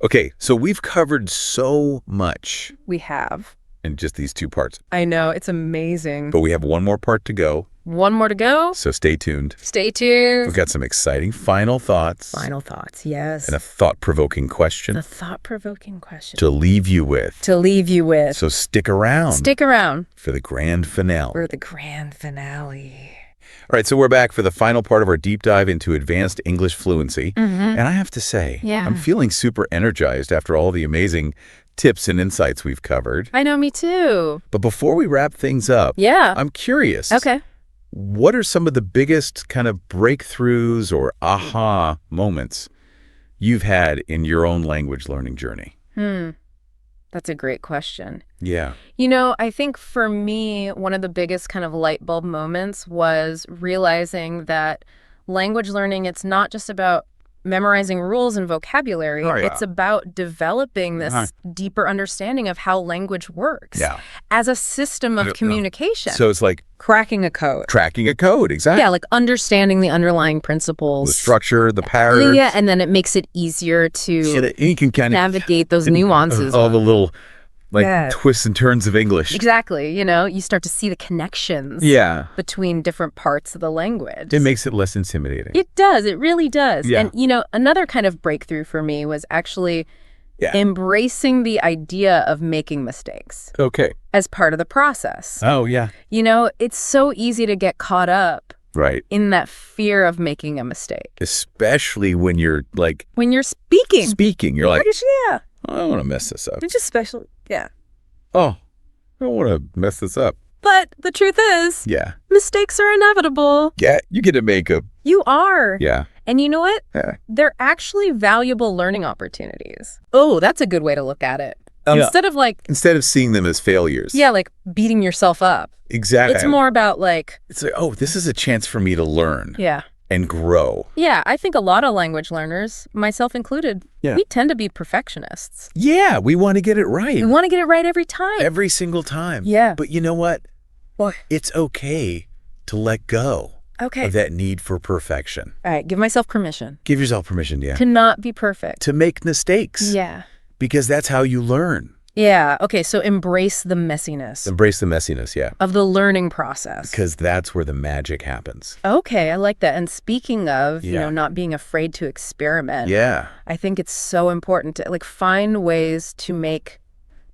[SPEAKER 2] Okay, so we've covered so much
[SPEAKER 1] We have.
[SPEAKER 2] in just these 2 parts,
[SPEAKER 1] I know, it's amazing.
[SPEAKER 2] but we have one more part to go,
[SPEAKER 1] One more to go.
[SPEAKER 2] so stay tuned.
[SPEAKER 1] Stay tuned.
[SPEAKER 2] We've got some exciting final thoughts
[SPEAKER 1] Final thoughts, yes.
[SPEAKER 2] and a thought-provoking question
[SPEAKER 1] The thought-provoking question.
[SPEAKER 2] to leave you with.
[SPEAKER 1] To leave you with.
[SPEAKER 2] So stick around
[SPEAKER 1] Stick around
[SPEAKER 2] for the grand finale.
[SPEAKER 1] for the grand finale.
[SPEAKER 2] All right, so we're back for the final part of our deep dive into advanced English fluency. And I have to say,
[SPEAKER 1] Yeah.
[SPEAKER 2] I'm feeling super energized after all the amazing tips and insights we've covered.
[SPEAKER 1] I know, me too.
[SPEAKER 2] But before we wrap things up,
[SPEAKER 1] Yeah.
[SPEAKER 2] I'm curious.
[SPEAKER 1] Okay.
[SPEAKER 2] What are some of the biggest kind of breakthroughs or aha moments you've had in your own language learning journey?
[SPEAKER 1] That's a great question.
[SPEAKER 2] Yeah.
[SPEAKER 1] I think for me, one of the biggest kind of light bulb moments was realizing that language learning, it's not just about memorizing rules and vocabulary.
[SPEAKER 2] Oh, yeah.
[SPEAKER 1] It's about developing this deeper understanding of how language works
[SPEAKER 2] Yeah.
[SPEAKER 1] as a system of communication.
[SPEAKER 2] So it's like
[SPEAKER 1] Cracking a code.
[SPEAKER 2] cracking a code, exactly.
[SPEAKER 1] Yeah, like understanding the underlying principles.
[SPEAKER 2] The structure, the patterns.
[SPEAKER 1] Yeah, and then it makes it easier to
[SPEAKER 2] You can kind of
[SPEAKER 1] navigate those nuances.
[SPEAKER 2] all the little
[SPEAKER 1] Yeah.
[SPEAKER 2] twists and turns of English.
[SPEAKER 1] Exactly. You start to see the connections
[SPEAKER 2] Yeah.
[SPEAKER 1] between different parts of the language.
[SPEAKER 2] It makes it less intimidating.
[SPEAKER 1] It does. It really does.
[SPEAKER 2] Yeah.
[SPEAKER 1] And, another kind of breakthrough for me was actually
[SPEAKER 2] Yeah.
[SPEAKER 1] embracing the idea of making mistakes
[SPEAKER 2] Okay.
[SPEAKER 1] as part of the process.
[SPEAKER 2] Oh, yeah.
[SPEAKER 1] It's so easy to get caught up
[SPEAKER 2] Right.
[SPEAKER 1] in that fear of making a mistake.
[SPEAKER 2] Especially when you're like
[SPEAKER 1] When you're speaking.
[SPEAKER 2] speaking, you're like,
[SPEAKER 1] Yeah.
[SPEAKER 2] I don't want to mess this up.
[SPEAKER 1] It's just special. Yeah.
[SPEAKER 2] Oh, I don't want to mess this up.
[SPEAKER 1] But the truth is,
[SPEAKER 2] Yeah.
[SPEAKER 1] mistakes are inevitable.
[SPEAKER 2] Yeah. You get to make a,
[SPEAKER 1] You are.
[SPEAKER 2] yeah.
[SPEAKER 1] And you know what?
[SPEAKER 2] Yeah.
[SPEAKER 1] They're actually valuable learning opportunities. Oh, that's a good way to look at it.
[SPEAKER 2] Yeah.
[SPEAKER 1] Instead of
[SPEAKER 2] seeing them as failures.
[SPEAKER 1] beating yourself up.
[SPEAKER 2] Exactly.
[SPEAKER 1] It's more about
[SPEAKER 2] It's like, oh, this is a chance for me to learn
[SPEAKER 1] yeah.
[SPEAKER 2] and grow.
[SPEAKER 1] Yeah, I think a lot of language learners, myself included,
[SPEAKER 2] Yeah.
[SPEAKER 1] we tend to be perfectionists.
[SPEAKER 2] Yeah. We want to get it right.
[SPEAKER 1] We want to get it right every time.
[SPEAKER 2] Every single time.
[SPEAKER 1] Yeah.
[SPEAKER 2] But you know what?
[SPEAKER 1] What?
[SPEAKER 2] It's okay to let go
[SPEAKER 1] Okay.
[SPEAKER 2] of that need for perfection.
[SPEAKER 1] All right, give myself permission
[SPEAKER 2] Give yourself permission, yeah.
[SPEAKER 1] to not be perfect.
[SPEAKER 2] To make mistakes.
[SPEAKER 1] Yeah.
[SPEAKER 2] Because that's how you learn.
[SPEAKER 1] Yeah, okay, so embrace the messiness
[SPEAKER 2] Embrace the messiness, yeah.
[SPEAKER 1] of the learning process.
[SPEAKER 2] Because that's where the magic happens.
[SPEAKER 1] Okay, I like that. And speaking of,
[SPEAKER 2] Yeah.
[SPEAKER 1] not being afraid to experiment,
[SPEAKER 2] Yeah.
[SPEAKER 1] I think it's so important to find ways to make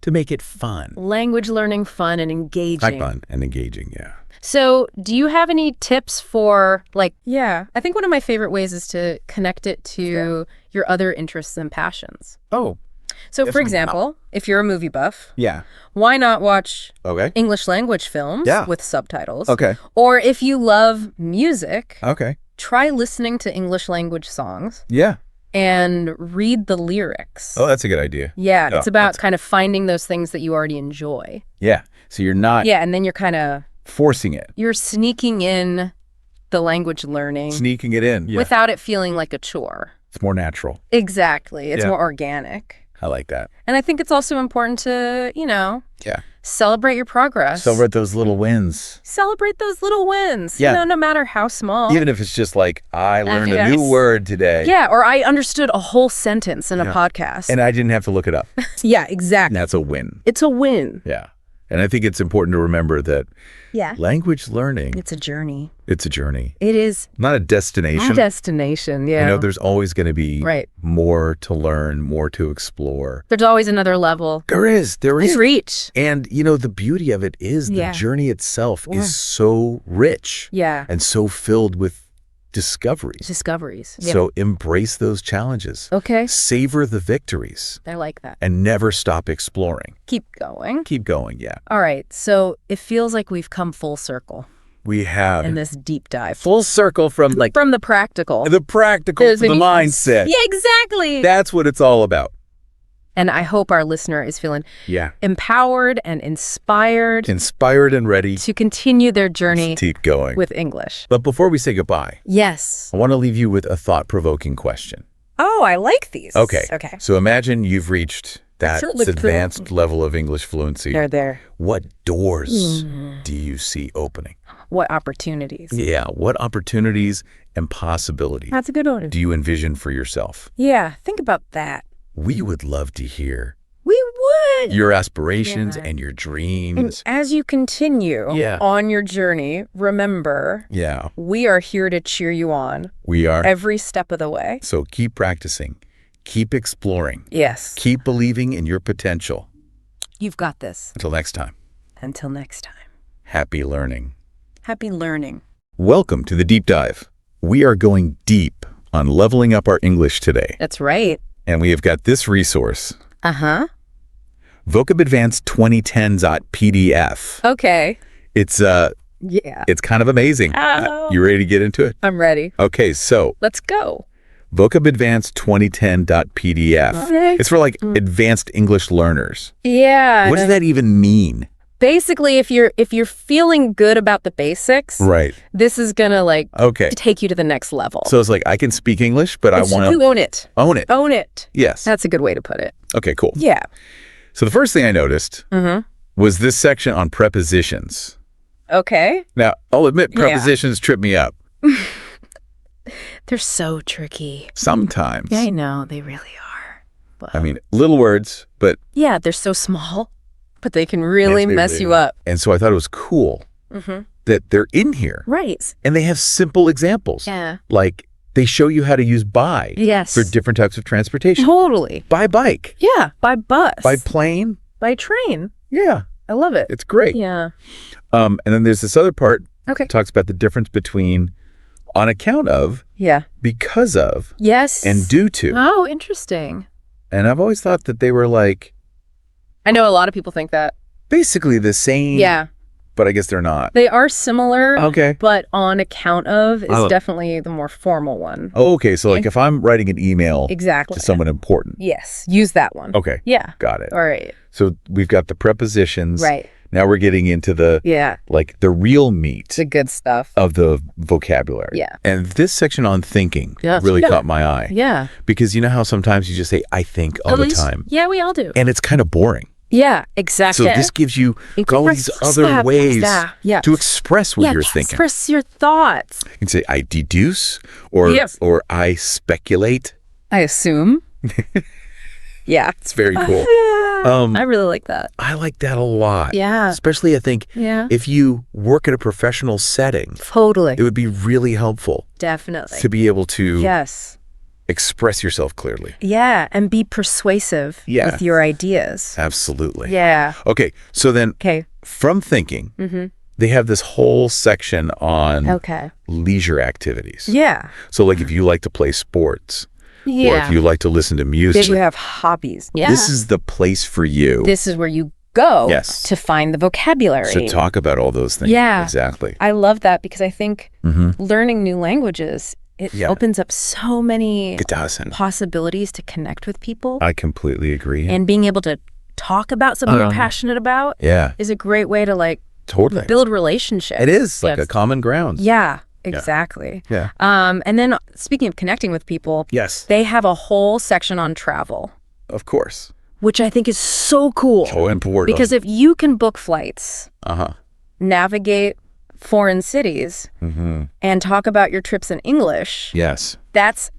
[SPEAKER 2] To make it fun.
[SPEAKER 1] language learning fun and engaging.
[SPEAKER 2] Fun and engaging, yeah.
[SPEAKER 1] So do you have any tips for I think one of my favorite ways is to connect it to your other interests and passions.
[SPEAKER 2] Oh.
[SPEAKER 1] So for
[SPEAKER 2] Definitely.
[SPEAKER 1] example, if you're a movie buff,
[SPEAKER 2] Yeah.
[SPEAKER 1] why not watch
[SPEAKER 2] Okay.
[SPEAKER 1] English language films
[SPEAKER 2] Yeah.
[SPEAKER 1] with subtitles?
[SPEAKER 2] Okay.
[SPEAKER 1] Or if you love music,
[SPEAKER 2] Okay.
[SPEAKER 1] try listening to English language songs
[SPEAKER 2] Yeah.
[SPEAKER 1] and read the lyrics.
[SPEAKER 2] Oh, that's a good idea.
[SPEAKER 1] Yeah,
[SPEAKER 2] Yeah,
[SPEAKER 1] it's about kind of finding those things that you already enjoy.
[SPEAKER 2] Yeah. So you're not
[SPEAKER 1] Yeah, and then you're kind of
[SPEAKER 2] forcing it.
[SPEAKER 1] you're sneaking in the language learning
[SPEAKER 2] Sneaking it in. Yeah.
[SPEAKER 1] without it feeling like a chore.
[SPEAKER 2] It's more natural.
[SPEAKER 1] Exactly. It's
[SPEAKER 2] Yeah.
[SPEAKER 1] more organic.
[SPEAKER 2] I like that.
[SPEAKER 1] And I think it's also important to,
[SPEAKER 2] Yeah.
[SPEAKER 1] celebrate your progress.
[SPEAKER 2] Celebrate those little wins.
[SPEAKER 1] Celebrate those little wins,
[SPEAKER 2] Yeah.
[SPEAKER 1] no matter how small.
[SPEAKER 2] Even if it's just like, I learned a
[SPEAKER 1] Yes.
[SPEAKER 2] new word today.
[SPEAKER 1] Yeah, or I understood a whole sentence in a podcast.
[SPEAKER 2] And I didn't have to look it up.
[SPEAKER 1] yeah, exactly.
[SPEAKER 2] And that's a win.
[SPEAKER 1] It's a win.
[SPEAKER 2] Yeah. And I think it's important to remember that
[SPEAKER 1] Yeah.
[SPEAKER 2] language learning,
[SPEAKER 1] It's a journey.
[SPEAKER 2] it's a journey,
[SPEAKER 1] It is
[SPEAKER 2] not a destination.
[SPEAKER 1] a destination, yeah.
[SPEAKER 2] I know there's always going to be
[SPEAKER 1] Right.
[SPEAKER 2] more to learn, more to explore.
[SPEAKER 1] There's always another level.
[SPEAKER 2] There is.
[SPEAKER 1] It's reach.
[SPEAKER 2] And, the beauty of it is
[SPEAKER 1] Yeah.
[SPEAKER 2] the journey itself
[SPEAKER 1] Yeah.
[SPEAKER 2] is so rich
[SPEAKER 1] Yeah.
[SPEAKER 2] and so filled with discoveries.
[SPEAKER 1] Discoveries. Yeah.
[SPEAKER 2] So embrace those challenges.
[SPEAKER 1] Okay.
[SPEAKER 2] Savor the victories
[SPEAKER 1] I like that.
[SPEAKER 2] and never stop exploring.
[SPEAKER 1] Keep going.
[SPEAKER 2] Keep going, yeah.
[SPEAKER 1] All right. So it feels like we've come full circle
[SPEAKER 2] We have
[SPEAKER 1] in this deep dive.
[SPEAKER 2] full circle from
[SPEAKER 1] From the practical.
[SPEAKER 2] the practical to the mindset.
[SPEAKER 1] Yeah, exactly.
[SPEAKER 2] That's what it's all about.
[SPEAKER 1] And I hope our listener is feeling
[SPEAKER 2] Yeah.
[SPEAKER 1] empowered and inspired
[SPEAKER 2] Inspired and ready
[SPEAKER 1] to continue their journey
[SPEAKER 2] to keep going.
[SPEAKER 1] with English.
[SPEAKER 2] But before we say goodbye,
[SPEAKER 1] Yes.
[SPEAKER 2] I want to leave you with a thought-provoking question.
[SPEAKER 1] Oh, I like these.
[SPEAKER 2] Okay.
[SPEAKER 1] Okay.
[SPEAKER 2] So imagine you've reached that
[SPEAKER 1] Sure, look
[SPEAKER 2] advanced level of English fluency.
[SPEAKER 1] They're there.
[SPEAKER 2] What doors do you see opening?
[SPEAKER 1] What opportunities?
[SPEAKER 2] Yeah. What opportunities and possibilities
[SPEAKER 1] That's a good one.
[SPEAKER 2] do you envision for yourself?
[SPEAKER 1] Yeah, think about that.
[SPEAKER 2] We would love to hear
[SPEAKER 1] We would.
[SPEAKER 2] your aspirations
[SPEAKER 1] Yeah.
[SPEAKER 2] and your
[SPEAKER 1] And
[SPEAKER 2] dreams.
[SPEAKER 1] as you continue
[SPEAKER 2] Yeah.
[SPEAKER 1] on your journey, remember,
[SPEAKER 2] Yeah,
[SPEAKER 1] we are here to cheer you on
[SPEAKER 2] we are.
[SPEAKER 1] every step of the way.
[SPEAKER 2] So keep practicing, keep exploring,
[SPEAKER 1] Yes.
[SPEAKER 2] keep believing in your potential.
[SPEAKER 1] You've got this.
[SPEAKER 2] Until next time,
[SPEAKER 1] Until next time.
[SPEAKER 2] happy learning.
[SPEAKER 1] Happy learning.
[SPEAKER 2] Welcome to the Deep Dive. We are going deep on leveling up our English today.
[SPEAKER 1] That's right.
[SPEAKER 2] And we have got this resource,
[SPEAKER 1] Uh-huh.
[SPEAKER 2] Vocab Advanced 2010.pdf.
[SPEAKER 1] Okay.
[SPEAKER 2] It's
[SPEAKER 1] Yeah.
[SPEAKER 2] it's kind of amazing.
[SPEAKER 1] Oh.
[SPEAKER 2] You ready to get into it?
[SPEAKER 1] I'm ready.
[SPEAKER 2] Okay, so
[SPEAKER 1] Let's go.
[SPEAKER 2] Vocab Advanced 2010.pdf.
[SPEAKER 1] Okay.
[SPEAKER 2] It's for advanced English learners.
[SPEAKER 1] Yeah.
[SPEAKER 2] What does that even mean?
[SPEAKER 1] Basically, if you're feeling good about the basics,
[SPEAKER 2] Right.
[SPEAKER 1] this is gonna
[SPEAKER 2] Okay.
[SPEAKER 1] take you to the next level.
[SPEAKER 2] So it's I can speak English, but I want
[SPEAKER 1] you
[SPEAKER 2] to
[SPEAKER 1] own it.
[SPEAKER 2] own it.
[SPEAKER 1] Own it.
[SPEAKER 2] Yes.
[SPEAKER 1] That's a good way to put it.
[SPEAKER 2] Okay, cool.
[SPEAKER 1] Yeah.
[SPEAKER 2] So the first thing I noticed
[SPEAKER 1] Mm-hmm.
[SPEAKER 2] was this section on prepositions.
[SPEAKER 1] Okay.
[SPEAKER 2] Now, I'll admit
[SPEAKER 1] Yeah.
[SPEAKER 2] prepositions trip me up
[SPEAKER 1] They're so tricky.
[SPEAKER 2] sometimes.
[SPEAKER 1] Yeah, I know. They really are. But,
[SPEAKER 2] I mean, little words, but
[SPEAKER 1] yeah, they're so small, but they can really mess you up.
[SPEAKER 2] And so I thought it was cool
[SPEAKER 1] Mm-hmm.
[SPEAKER 2] that they're in here
[SPEAKER 1] Right.
[SPEAKER 2] and they have simple examples.
[SPEAKER 1] Yeah.
[SPEAKER 2] Like they show you how to use by
[SPEAKER 1] Yes.
[SPEAKER 2] for different types of transportation.
[SPEAKER 1] Totally.
[SPEAKER 2] By bike,
[SPEAKER 1] Yeah. By bus.
[SPEAKER 2] by plane.
[SPEAKER 1] By train.
[SPEAKER 2] Yeah,
[SPEAKER 1] I love it.
[SPEAKER 2] it's great.
[SPEAKER 1] Yeah.
[SPEAKER 2] And then there's this other part
[SPEAKER 1] Okay.
[SPEAKER 2] that talks about the difference between on account of,
[SPEAKER 1] Yeah.
[SPEAKER 2] because of,
[SPEAKER 1] Yes.
[SPEAKER 2] and due to.
[SPEAKER 1] Oh, interesting.
[SPEAKER 2] And I've always thought that they were
[SPEAKER 1] I know a lot of people think that.
[SPEAKER 2] basically the same.
[SPEAKER 1] Yeah.
[SPEAKER 2] But I guess they're not.
[SPEAKER 1] They are similar.
[SPEAKER 2] Okay.
[SPEAKER 1] But on account of is
[SPEAKER 2] Oh.
[SPEAKER 1] definitely the more formal one.
[SPEAKER 2] Oh, okay. So if I'm writing an email
[SPEAKER 1] Exactly.
[SPEAKER 2] to someone important.
[SPEAKER 1] Yes. Use that one.
[SPEAKER 2] Okay.
[SPEAKER 1] Yeah.
[SPEAKER 2] Got it.
[SPEAKER 1] All right.
[SPEAKER 2] So we've got the prepositions.
[SPEAKER 1] Right.
[SPEAKER 2] Now we're getting into the
[SPEAKER 1] Yeah.
[SPEAKER 2] the real meat
[SPEAKER 1] The good stuff.
[SPEAKER 2] of the vocabulary.
[SPEAKER 1] Yeah.
[SPEAKER 2] And this section on thinking
[SPEAKER 1] Yeah.
[SPEAKER 2] really
[SPEAKER 1] Yeah.
[SPEAKER 2] caught my eye.
[SPEAKER 1] Yeah.
[SPEAKER 2] Because you know how sometimes you just say, I think all the time.
[SPEAKER 1] Yeah, we all do.
[SPEAKER 2] And it's kind of boring.
[SPEAKER 1] Yeah, exactly.
[SPEAKER 2] So this gives you all these other ways
[SPEAKER 1] Yeah.
[SPEAKER 2] to express what you're thinking.
[SPEAKER 1] Express your thoughts.
[SPEAKER 2] You can say, I deduce, or
[SPEAKER 1] Yes.
[SPEAKER 2] or I speculate.
[SPEAKER 1] I assume. Yeah.
[SPEAKER 2] It's very cool.
[SPEAKER 1] I really like that.
[SPEAKER 2] I like that a lot.
[SPEAKER 1] Yeah.
[SPEAKER 2] Especially, I think,
[SPEAKER 1] Yeah.
[SPEAKER 2] if you work in a professional setting,
[SPEAKER 1] Totally.
[SPEAKER 2] it would be really helpful
[SPEAKER 1] Definitely.
[SPEAKER 2] to be able to
[SPEAKER 1] Yes.
[SPEAKER 2] express yourself clearly.
[SPEAKER 1] Yeah, and be persuasive
[SPEAKER 2] Yeah.
[SPEAKER 1] with your ideas.
[SPEAKER 2] Absolutely.
[SPEAKER 1] Yeah.
[SPEAKER 2] Okay, so then
[SPEAKER 1] Okay.
[SPEAKER 2] from thinking,
[SPEAKER 1] Mm-hmm.
[SPEAKER 2] they have this whole section on
[SPEAKER 1] Okay.
[SPEAKER 2] leisure activities.
[SPEAKER 1] Yeah.
[SPEAKER 2] So if you like to play sports, or
[SPEAKER 1] Yeah.
[SPEAKER 2] if you like to listen to music,
[SPEAKER 1] If you have hobbies. Yeah.
[SPEAKER 2] this is the place for you
[SPEAKER 1] This is where you go
[SPEAKER 2] Yes.
[SPEAKER 1] to find the vocabulary.
[SPEAKER 2] to talk about all those things.
[SPEAKER 1] Yeah.
[SPEAKER 2] Exactly.
[SPEAKER 1] I love that because I think
[SPEAKER 2] Mm-hmm.
[SPEAKER 1] learning new languages, it
[SPEAKER 2] Yeah.
[SPEAKER 1] opens up so many
[SPEAKER 2] It doesn't.
[SPEAKER 1] possibilities to connect with people.
[SPEAKER 2] I completely agree.
[SPEAKER 1] And being able to talk about something you're passionate about
[SPEAKER 2] Yeah,
[SPEAKER 1] is a great way to
[SPEAKER 2] totally.
[SPEAKER 1] build relationships.
[SPEAKER 2] It is like
[SPEAKER 1] Yes.
[SPEAKER 2] a common ground.
[SPEAKER 1] Yeah, exactly.
[SPEAKER 2] Yeah.
[SPEAKER 1] And then speaking of connecting with people,
[SPEAKER 2] Yes.
[SPEAKER 1] they have a whole section on travel,
[SPEAKER 2] Of course.
[SPEAKER 1] which I think is so cool.
[SPEAKER 2] So important.
[SPEAKER 1] Because if you can book flights,
[SPEAKER 2] Uh-huh.
[SPEAKER 1] navigate foreign cities,
[SPEAKER 2] Mm-hmm.
[SPEAKER 1] and talk about your trips in English,
[SPEAKER 2] Yes.
[SPEAKER 1] that's
[SPEAKER 2] It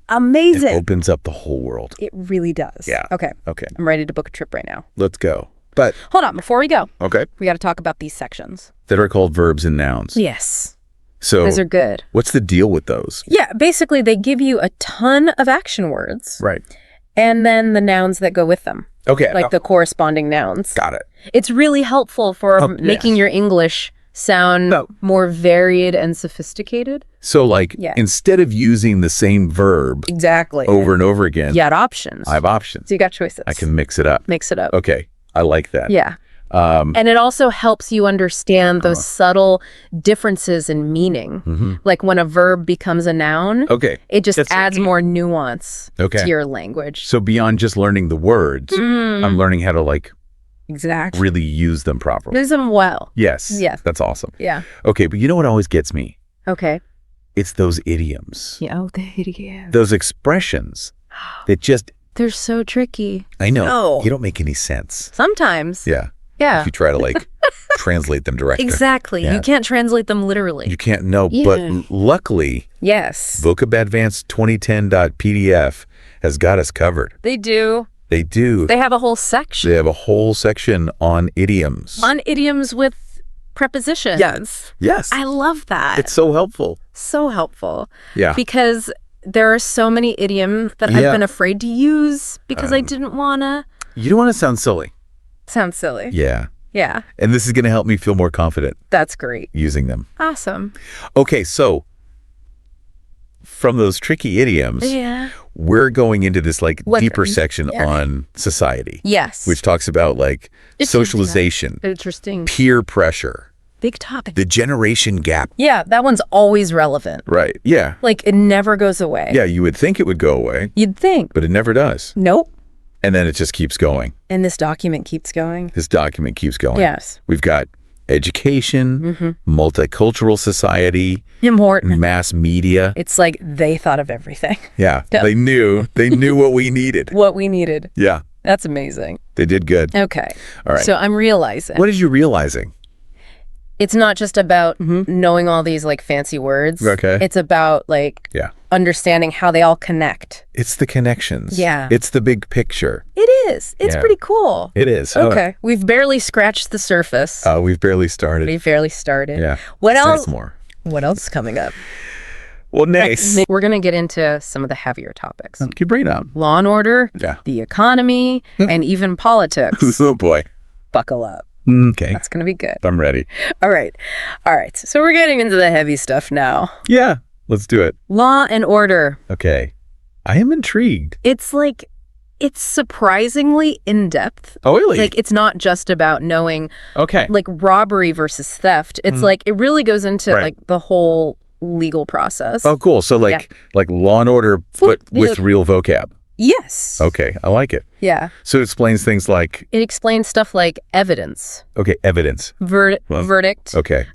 [SPEAKER 1] amazing.
[SPEAKER 2] opens up the whole world.
[SPEAKER 1] It really does.
[SPEAKER 2] Yeah.
[SPEAKER 1] Okay.
[SPEAKER 2] Okay.
[SPEAKER 1] I'm ready to book a trip right now.
[SPEAKER 2] Let's go. But
[SPEAKER 1] hold on, before we go,
[SPEAKER 2] okay,
[SPEAKER 1] we got to talk about these sections.
[SPEAKER 2] that are called verbs and nouns.
[SPEAKER 1] Yes.
[SPEAKER 2] So
[SPEAKER 1] Those are good.
[SPEAKER 2] what's the deal with those?
[SPEAKER 1] Yeah, basically they give you a ton of action words
[SPEAKER 2] Right.
[SPEAKER 1] and then the nouns that go with them,
[SPEAKER 2] Okay.
[SPEAKER 1] like the corresponding nouns.
[SPEAKER 2] Got it.
[SPEAKER 1] It's really helpful for making your English sound more varied and sophisticated.
[SPEAKER 2] So like instead of using the same verb
[SPEAKER 1] Exactly.
[SPEAKER 2] over and over again,
[SPEAKER 1] You had options.
[SPEAKER 2] I have options.
[SPEAKER 1] So you got choices.
[SPEAKER 2] I can mix it up.
[SPEAKER 1] Mix it up.
[SPEAKER 2] Okay. I like that.
[SPEAKER 1] Yeah. And it also helps you understand those subtle differences in meaning. Like when a verb becomes a noun,
[SPEAKER 2] Okay.
[SPEAKER 1] it just adds more nuance
[SPEAKER 2] Okay.
[SPEAKER 1] to your language.
[SPEAKER 2] So beyond just learning the words, I'm learning how to like
[SPEAKER 1] Exactly.
[SPEAKER 2] really use them properly.
[SPEAKER 1] Use them well.
[SPEAKER 2] Yes.
[SPEAKER 1] Yes.
[SPEAKER 2] That's awesome.
[SPEAKER 1] Yeah.
[SPEAKER 2] Okay. But you know what always gets me?
[SPEAKER 1] Okay.
[SPEAKER 2] It's those idioms.
[SPEAKER 1] Yeah. Oh, the idiom.
[SPEAKER 2] Those expressions that just,
[SPEAKER 1] They're so tricky.
[SPEAKER 2] I know,
[SPEAKER 1] No.
[SPEAKER 2] they don't make any sense.
[SPEAKER 1] Sometimes.
[SPEAKER 2] Yeah.
[SPEAKER 1] Yeah.
[SPEAKER 2] If you try to like translate them directly.
[SPEAKER 1] Exactly.
[SPEAKER 2] Yeah.
[SPEAKER 1] You can't translate them literally.
[SPEAKER 2] You can't know.
[SPEAKER 1] Yeah.
[SPEAKER 2] But luckily,
[SPEAKER 1] Yes.
[SPEAKER 2] Vocab Advanced 2010.pdf has got us covered.
[SPEAKER 1] They do.
[SPEAKER 2] They do.
[SPEAKER 1] They have a whole section
[SPEAKER 2] They have a whole section on idioms.
[SPEAKER 1] on idioms with prepositions.
[SPEAKER 2] Yes.
[SPEAKER 1] I love that.
[SPEAKER 2] It's so helpful.
[SPEAKER 1] so helpful.
[SPEAKER 2] Yeah.
[SPEAKER 1] Because there are so many idioms that I've
[SPEAKER 2] Yeah.
[SPEAKER 1] been afraid to use because I didn't want to
[SPEAKER 2] You don't want to sound silly.
[SPEAKER 1] sound silly.
[SPEAKER 2] Yeah.
[SPEAKER 1] Yeah.
[SPEAKER 2] And this is going to help me feel more confident
[SPEAKER 1] That's great.
[SPEAKER 2] using them.
[SPEAKER 1] Awesome.
[SPEAKER 2] Okay, so from those tricky idioms,
[SPEAKER 1] Yeah.
[SPEAKER 2] we're going into this like
[SPEAKER 1] What-
[SPEAKER 2] deeper section on society,
[SPEAKER 1] Yes.
[SPEAKER 2] which talks about like
[SPEAKER 1] It's
[SPEAKER 2] socialization,
[SPEAKER 1] interesting.
[SPEAKER 2] peer pressure,
[SPEAKER 1] Big topic.
[SPEAKER 2] the generation gap.
[SPEAKER 1] Yeah, that one's always relevant.
[SPEAKER 2] Right. Yeah.
[SPEAKER 1] Like it never goes away.
[SPEAKER 2] Yeah, you would think it would go away,
[SPEAKER 1] You'd think.
[SPEAKER 2] but it never does.
[SPEAKER 1] Nope.
[SPEAKER 2] And then it just keeps going.
[SPEAKER 1] And this document keeps going.
[SPEAKER 2] This document keeps going.
[SPEAKER 1] Yes.
[SPEAKER 2] We've got education, multicultural society,
[SPEAKER 1] Important.
[SPEAKER 2] mass media.
[SPEAKER 1] It's like they thought of everything.
[SPEAKER 2] Yeah. They knew what we needed.
[SPEAKER 1] What we needed.
[SPEAKER 2] Yeah.
[SPEAKER 1] That's amazing.
[SPEAKER 2] They did good.
[SPEAKER 1] Okay.
[SPEAKER 2] All right.
[SPEAKER 1] So I'm realizing
[SPEAKER 2] What is you realizing?
[SPEAKER 1] it's not just about knowing all these like fancy words.
[SPEAKER 2] Okay.
[SPEAKER 1] It's about like
[SPEAKER 2] Yeah.
[SPEAKER 1] understanding how they all connect.
[SPEAKER 2] It's the connections.
[SPEAKER 1] Yeah.
[SPEAKER 2] It's the big picture.
[SPEAKER 1] It is. It's
[SPEAKER 2] Yeah.
[SPEAKER 1] pretty cool.
[SPEAKER 2] It is.
[SPEAKER 1] Okay. We've barely scratched the surface.
[SPEAKER 2] We've barely started.
[SPEAKER 1] We've barely started.
[SPEAKER 2] Yeah.
[SPEAKER 1] What
[SPEAKER 2] Say
[SPEAKER 1] else?
[SPEAKER 2] more.
[SPEAKER 1] What else is coming up?
[SPEAKER 2] Well, nice.
[SPEAKER 1] We're going to get into some of the heavier topics.
[SPEAKER 2] Keep bringing it out.
[SPEAKER 1] Law and order,
[SPEAKER 2] Yeah.
[SPEAKER 1] the economy, and even politics.
[SPEAKER 2] Oh, boy.
[SPEAKER 1] Buckle up.
[SPEAKER 2] Okay.
[SPEAKER 1] That's going to be good.
[SPEAKER 2] I'm ready.
[SPEAKER 1] All right. All right. So we're getting into the heavy stuff now.
[SPEAKER 2] Yeah. Let's do it.
[SPEAKER 1] Law and order.
[SPEAKER 2] Okay. I am intrigued.
[SPEAKER 1] It's like, it's surprisingly in-depth.
[SPEAKER 2] Oh, really?
[SPEAKER 1] Like, it's not just about knowing,
[SPEAKER 2] okay.
[SPEAKER 1] like, robbery versus theft. It's like, it really goes into,
[SPEAKER 2] Right.
[SPEAKER 1] like, the whole legal process.
[SPEAKER 2] Oh, cool. So like Law and Order, but with real vocab.
[SPEAKER 1] Yes.
[SPEAKER 2] Okay. I like it.
[SPEAKER 1] Yeah.
[SPEAKER 2] So it explains things like,
[SPEAKER 1] It explains stuff like evidence,
[SPEAKER 2] okay, evidence.
[SPEAKER 1] verdict,
[SPEAKER 2] Okay.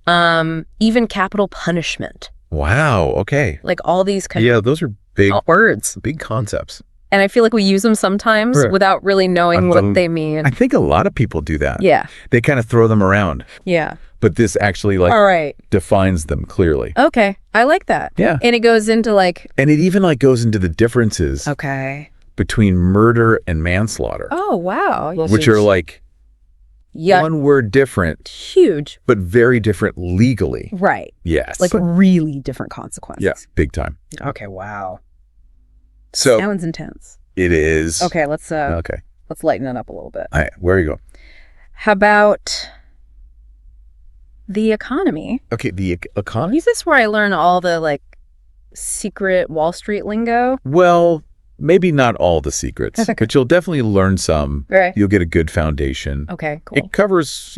[SPEAKER 1] even capital punishment.
[SPEAKER 2] Wow. Okay.
[SPEAKER 1] Like, all these kind
[SPEAKER 2] Yeah, those are big,
[SPEAKER 1] of words.
[SPEAKER 2] big concepts.
[SPEAKER 1] And I feel like we use them sometimes
[SPEAKER 2] Right.
[SPEAKER 1] without really knowing what they mean.
[SPEAKER 2] I think a lot of people do that.
[SPEAKER 1] Yeah.
[SPEAKER 2] They kind of throw them around,
[SPEAKER 1] Yeah.
[SPEAKER 2] but this actually like
[SPEAKER 1] All right.
[SPEAKER 2] defines them clearly.
[SPEAKER 1] Okay. I like that.
[SPEAKER 2] Yeah.
[SPEAKER 1] And it goes into like,
[SPEAKER 2] And it even like goes into the differences
[SPEAKER 1] okay.
[SPEAKER 2] between murder and manslaughter,
[SPEAKER 1] Oh, wow.
[SPEAKER 2] which are like
[SPEAKER 1] Yeah.
[SPEAKER 2] one word different,
[SPEAKER 1] Huge.
[SPEAKER 2] but very different legally.
[SPEAKER 1] Right.
[SPEAKER 2] Yes.
[SPEAKER 1] Like really different consequences.
[SPEAKER 2] yeah, big time.
[SPEAKER 1] Okay. Wow.
[SPEAKER 2] So
[SPEAKER 1] Sounds intense.
[SPEAKER 2] it is.
[SPEAKER 1] Okay. Let's
[SPEAKER 2] Okay.
[SPEAKER 1] lighten it up a little bit.
[SPEAKER 2] All right, where you go?
[SPEAKER 1] How about the economy?
[SPEAKER 2] Okay, the economy.
[SPEAKER 1] Is this where I learn all the like secret Wall Street lingo?
[SPEAKER 2] Well, maybe not all the secrets,
[SPEAKER 1] Okay.
[SPEAKER 2] but you'll definitely learn some.
[SPEAKER 1] Right.
[SPEAKER 2] You'll get a good foundation.
[SPEAKER 1] Okay. Cool.
[SPEAKER 2] It covers,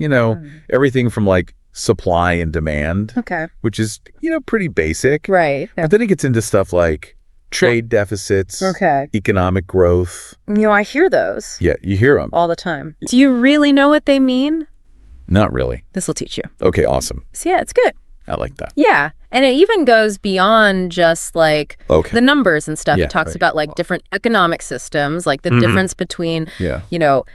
[SPEAKER 2] everything from like supply and demand,
[SPEAKER 1] Okay.
[SPEAKER 2] which is, pretty basic.
[SPEAKER 1] Right.
[SPEAKER 2] But then it gets into stuff like trade deficits,
[SPEAKER 1] Okay.
[SPEAKER 2] economic growth.
[SPEAKER 1] I hear those
[SPEAKER 2] Yeah, you hear them.
[SPEAKER 1] all the time. Do you really know what they mean?
[SPEAKER 2] Not really.
[SPEAKER 1] This will teach you.
[SPEAKER 2] Okay, awesome.
[SPEAKER 1] So yeah, it's good.
[SPEAKER 2] I like that.
[SPEAKER 1] Yeah. And it even goes beyond just like
[SPEAKER 2] Okay.
[SPEAKER 1] the numbers and stuff.
[SPEAKER 2] Yeah,
[SPEAKER 1] It talks
[SPEAKER 2] right.
[SPEAKER 1] about like different economic systems, like the difference between,
[SPEAKER 2] Yeah.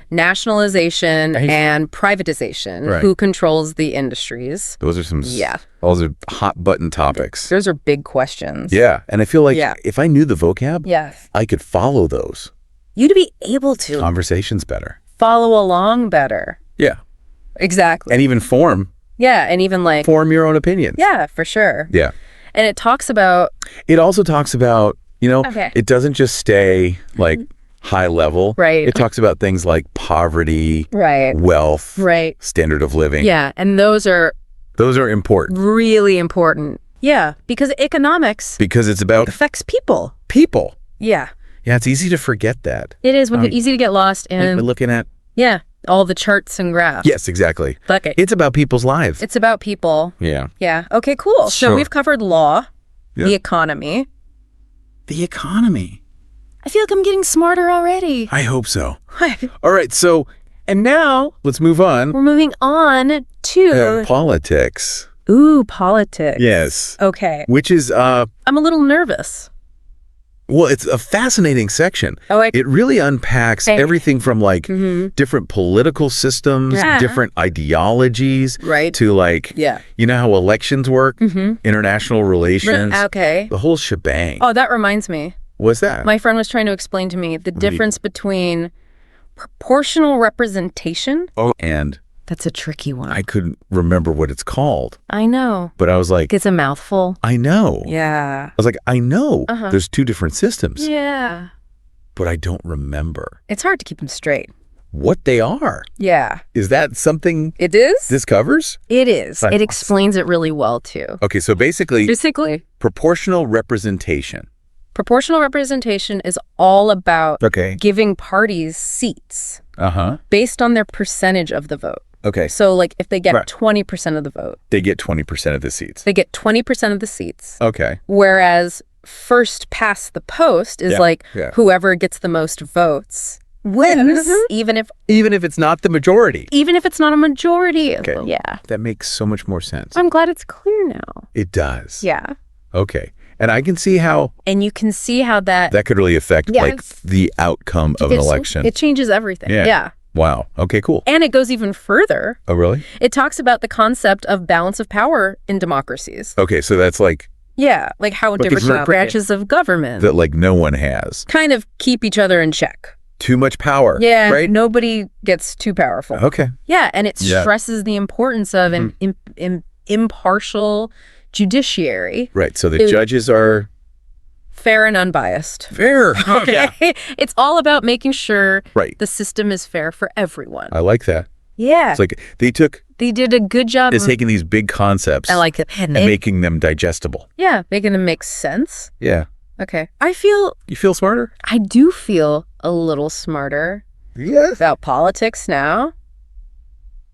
[SPEAKER 1] nationalization and privatization,
[SPEAKER 2] Right.
[SPEAKER 1] who controls the industries.
[SPEAKER 2] Those are some
[SPEAKER 1] Yeah.
[SPEAKER 2] those are hot button topics.
[SPEAKER 1] Those are big questions.
[SPEAKER 2] Yeah, and I feel like
[SPEAKER 1] Yeah.
[SPEAKER 2] if I knew the vocab,
[SPEAKER 1] Yes.
[SPEAKER 2] I could follow those
[SPEAKER 1] You'd be able to.
[SPEAKER 2] conversations better.
[SPEAKER 1] follow along better.
[SPEAKER 2] Yeah.
[SPEAKER 1] Exactly.
[SPEAKER 2] And even form
[SPEAKER 1] Yeah, and even like,
[SPEAKER 2] your own opinions.
[SPEAKER 1] yeah, for sure.
[SPEAKER 2] Yeah.
[SPEAKER 1] And it talks about,
[SPEAKER 2] It also talks about,
[SPEAKER 1] Okay.
[SPEAKER 2] it doesn't just stay like high level.
[SPEAKER 1] Right.
[SPEAKER 2] It talks about things like poverty,
[SPEAKER 1] right,
[SPEAKER 2] wealth,
[SPEAKER 1] right.
[SPEAKER 2] standard of living.
[SPEAKER 1] Yeah, and those are
[SPEAKER 2] Those are important
[SPEAKER 1] really important. Yeah, because economics
[SPEAKER 2] because it's about
[SPEAKER 1] affects people.
[SPEAKER 2] people.
[SPEAKER 1] Yeah,
[SPEAKER 2] Yeah, it's easy to forget that.
[SPEAKER 1] it is
[SPEAKER 2] Um,
[SPEAKER 1] easy to get lost
[SPEAKER 2] Like, we're
[SPEAKER 1] in,
[SPEAKER 2] looking at,
[SPEAKER 1] yeah, all the charts and graphs.
[SPEAKER 2] yes, exactly.
[SPEAKER 1] Fuck it.
[SPEAKER 2] It's about people's lives.
[SPEAKER 1] It's about people.
[SPEAKER 2] Yeah.
[SPEAKER 1] Yeah. Okay, cool. So
[SPEAKER 2] Sure.
[SPEAKER 1] we've covered law,
[SPEAKER 2] Yeah.
[SPEAKER 1] the economy.
[SPEAKER 2] The economy.
[SPEAKER 1] I feel like I'm getting smarter already.
[SPEAKER 2] I hope so. All right, so, and now let's move on.
[SPEAKER 1] We're moving on to,
[SPEAKER 2] Politics.
[SPEAKER 1] ooh, politics.
[SPEAKER 2] Yes.
[SPEAKER 1] Okay.
[SPEAKER 2] Which is,
[SPEAKER 1] I'm a little nervous.
[SPEAKER 2] well, it's a fascinating section.
[SPEAKER 1] Oh,
[SPEAKER 2] It really unpacks
[SPEAKER 1] Okay.
[SPEAKER 2] everything from like
[SPEAKER 1] Mhm.
[SPEAKER 2] different political systems,
[SPEAKER 1] Yeah.
[SPEAKER 2] different ideologies,
[SPEAKER 1] Right.
[SPEAKER 2] to like,
[SPEAKER 1] Yeah.
[SPEAKER 2] you know how elections work, international relations,
[SPEAKER 1] Okay.
[SPEAKER 2] the whole shebang.
[SPEAKER 1] Oh, that reminds me.
[SPEAKER 2] What's that?
[SPEAKER 1] My friend was trying to explain to me the difference between proportional representation.
[SPEAKER 2] Oh, and
[SPEAKER 1] That's a tricky one.
[SPEAKER 2] I couldn't remember what it's called,
[SPEAKER 1] I know.
[SPEAKER 2] but I was like,
[SPEAKER 1] It's a mouthful.
[SPEAKER 2] I know.
[SPEAKER 1] Yeah.
[SPEAKER 2] I was like, I know
[SPEAKER 1] Uh-huh.
[SPEAKER 2] there's two different systems,
[SPEAKER 1] Yeah.
[SPEAKER 2] but I don't remember
[SPEAKER 1] It's hard to keep them straight.
[SPEAKER 2] what they are.
[SPEAKER 1] Yeah.
[SPEAKER 2] Is that something
[SPEAKER 1] It is?
[SPEAKER 2] this covers?
[SPEAKER 1] It is.
[SPEAKER 2] Fine.
[SPEAKER 1] It explains it really well, too.
[SPEAKER 2] Okay, so basically,
[SPEAKER 1] Basically,
[SPEAKER 2] proportional representation.
[SPEAKER 1] proportional representation is all about
[SPEAKER 2] Okay.
[SPEAKER 1] giving parties seats
[SPEAKER 2] Uh-huh.
[SPEAKER 1] based on their percentage of the vote.
[SPEAKER 2] Okay.
[SPEAKER 1] So, like, if they get
[SPEAKER 2] Right.
[SPEAKER 1] 20% of the vote,
[SPEAKER 2] They get 20% of the seats.
[SPEAKER 1] they get 20% of the seats.
[SPEAKER 2] Okay.
[SPEAKER 1] Whereas first past the post is
[SPEAKER 2] Yeah,
[SPEAKER 1] like
[SPEAKER 2] yeah.
[SPEAKER 1] whoever gets the most votes wins, even if
[SPEAKER 2] It's not the majority.
[SPEAKER 1] it's not a majority.
[SPEAKER 2] Okay.
[SPEAKER 1] Yeah.
[SPEAKER 2] That makes so much more sense.
[SPEAKER 1] I'm glad it's clear now.
[SPEAKER 2] It does.
[SPEAKER 1] Yeah.
[SPEAKER 2] Okay. And I can see how
[SPEAKER 1] And you can see how that
[SPEAKER 2] that could really affect
[SPEAKER 1] Yeah.
[SPEAKER 2] like the outcome of an election.
[SPEAKER 1] It changes everything.
[SPEAKER 2] Yeah.
[SPEAKER 1] Yeah.
[SPEAKER 2] Wow. Okay, cool.
[SPEAKER 1] And it goes even further.
[SPEAKER 2] Oh, really?
[SPEAKER 1] It talks about the concept of balance of power in democracies.
[SPEAKER 2] Okay, so that's like
[SPEAKER 1] Yeah, like how
[SPEAKER 2] But
[SPEAKER 1] different
[SPEAKER 2] different-
[SPEAKER 1] branches of government
[SPEAKER 2] that like no one has.
[SPEAKER 1] kind of keep each other in check.
[SPEAKER 2] Too much power.
[SPEAKER 1] Yeah,
[SPEAKER 2] Right?
[SPEAKER 1] nobody gets too powerful.
[SPEAKER 2] Okay.
[SPEAKER 1] Yeah, and it
[SPEAKER 2] Yeah.
[SPEAKER 1] stresses the importance of an impartial judiciary,
[SPEAKER 2] Right. So the
[SPEAKER 1] It-
[SPEAKER 2] judges are
[SPEAKER 1] fair and unbiased.
[SPEAKER 2] fair.
[SPEAKER 1] Okay? It's all about making sure
[SPEAKER 2] Right.
[SPEAKER 1] the system is fair for everyone.
[SPEAKER 2] I like that.
[SPEAKER 1] Yeah.
[SPEAKER 2] It's like they
[SPEAKER 1] They did a good job
[SPEAKER 2] is
[SPEAKER 1] of,
[SPEAKER 2] taking these big concepts
[SPEAKER 1] I like it.
[SPEAKER 2] and making them digestible.
[SPEAKER 1] Yeah, making them make sense.
[SPEAKER 2] Yeah.
[SPEAKER 1] Okay.
[SPEAKER 2] You feel smarter?
[SPEAKER 1] I do feel a little smarter
[SPEAKER 2] Yes.
[SPEAKER 1] about politics now.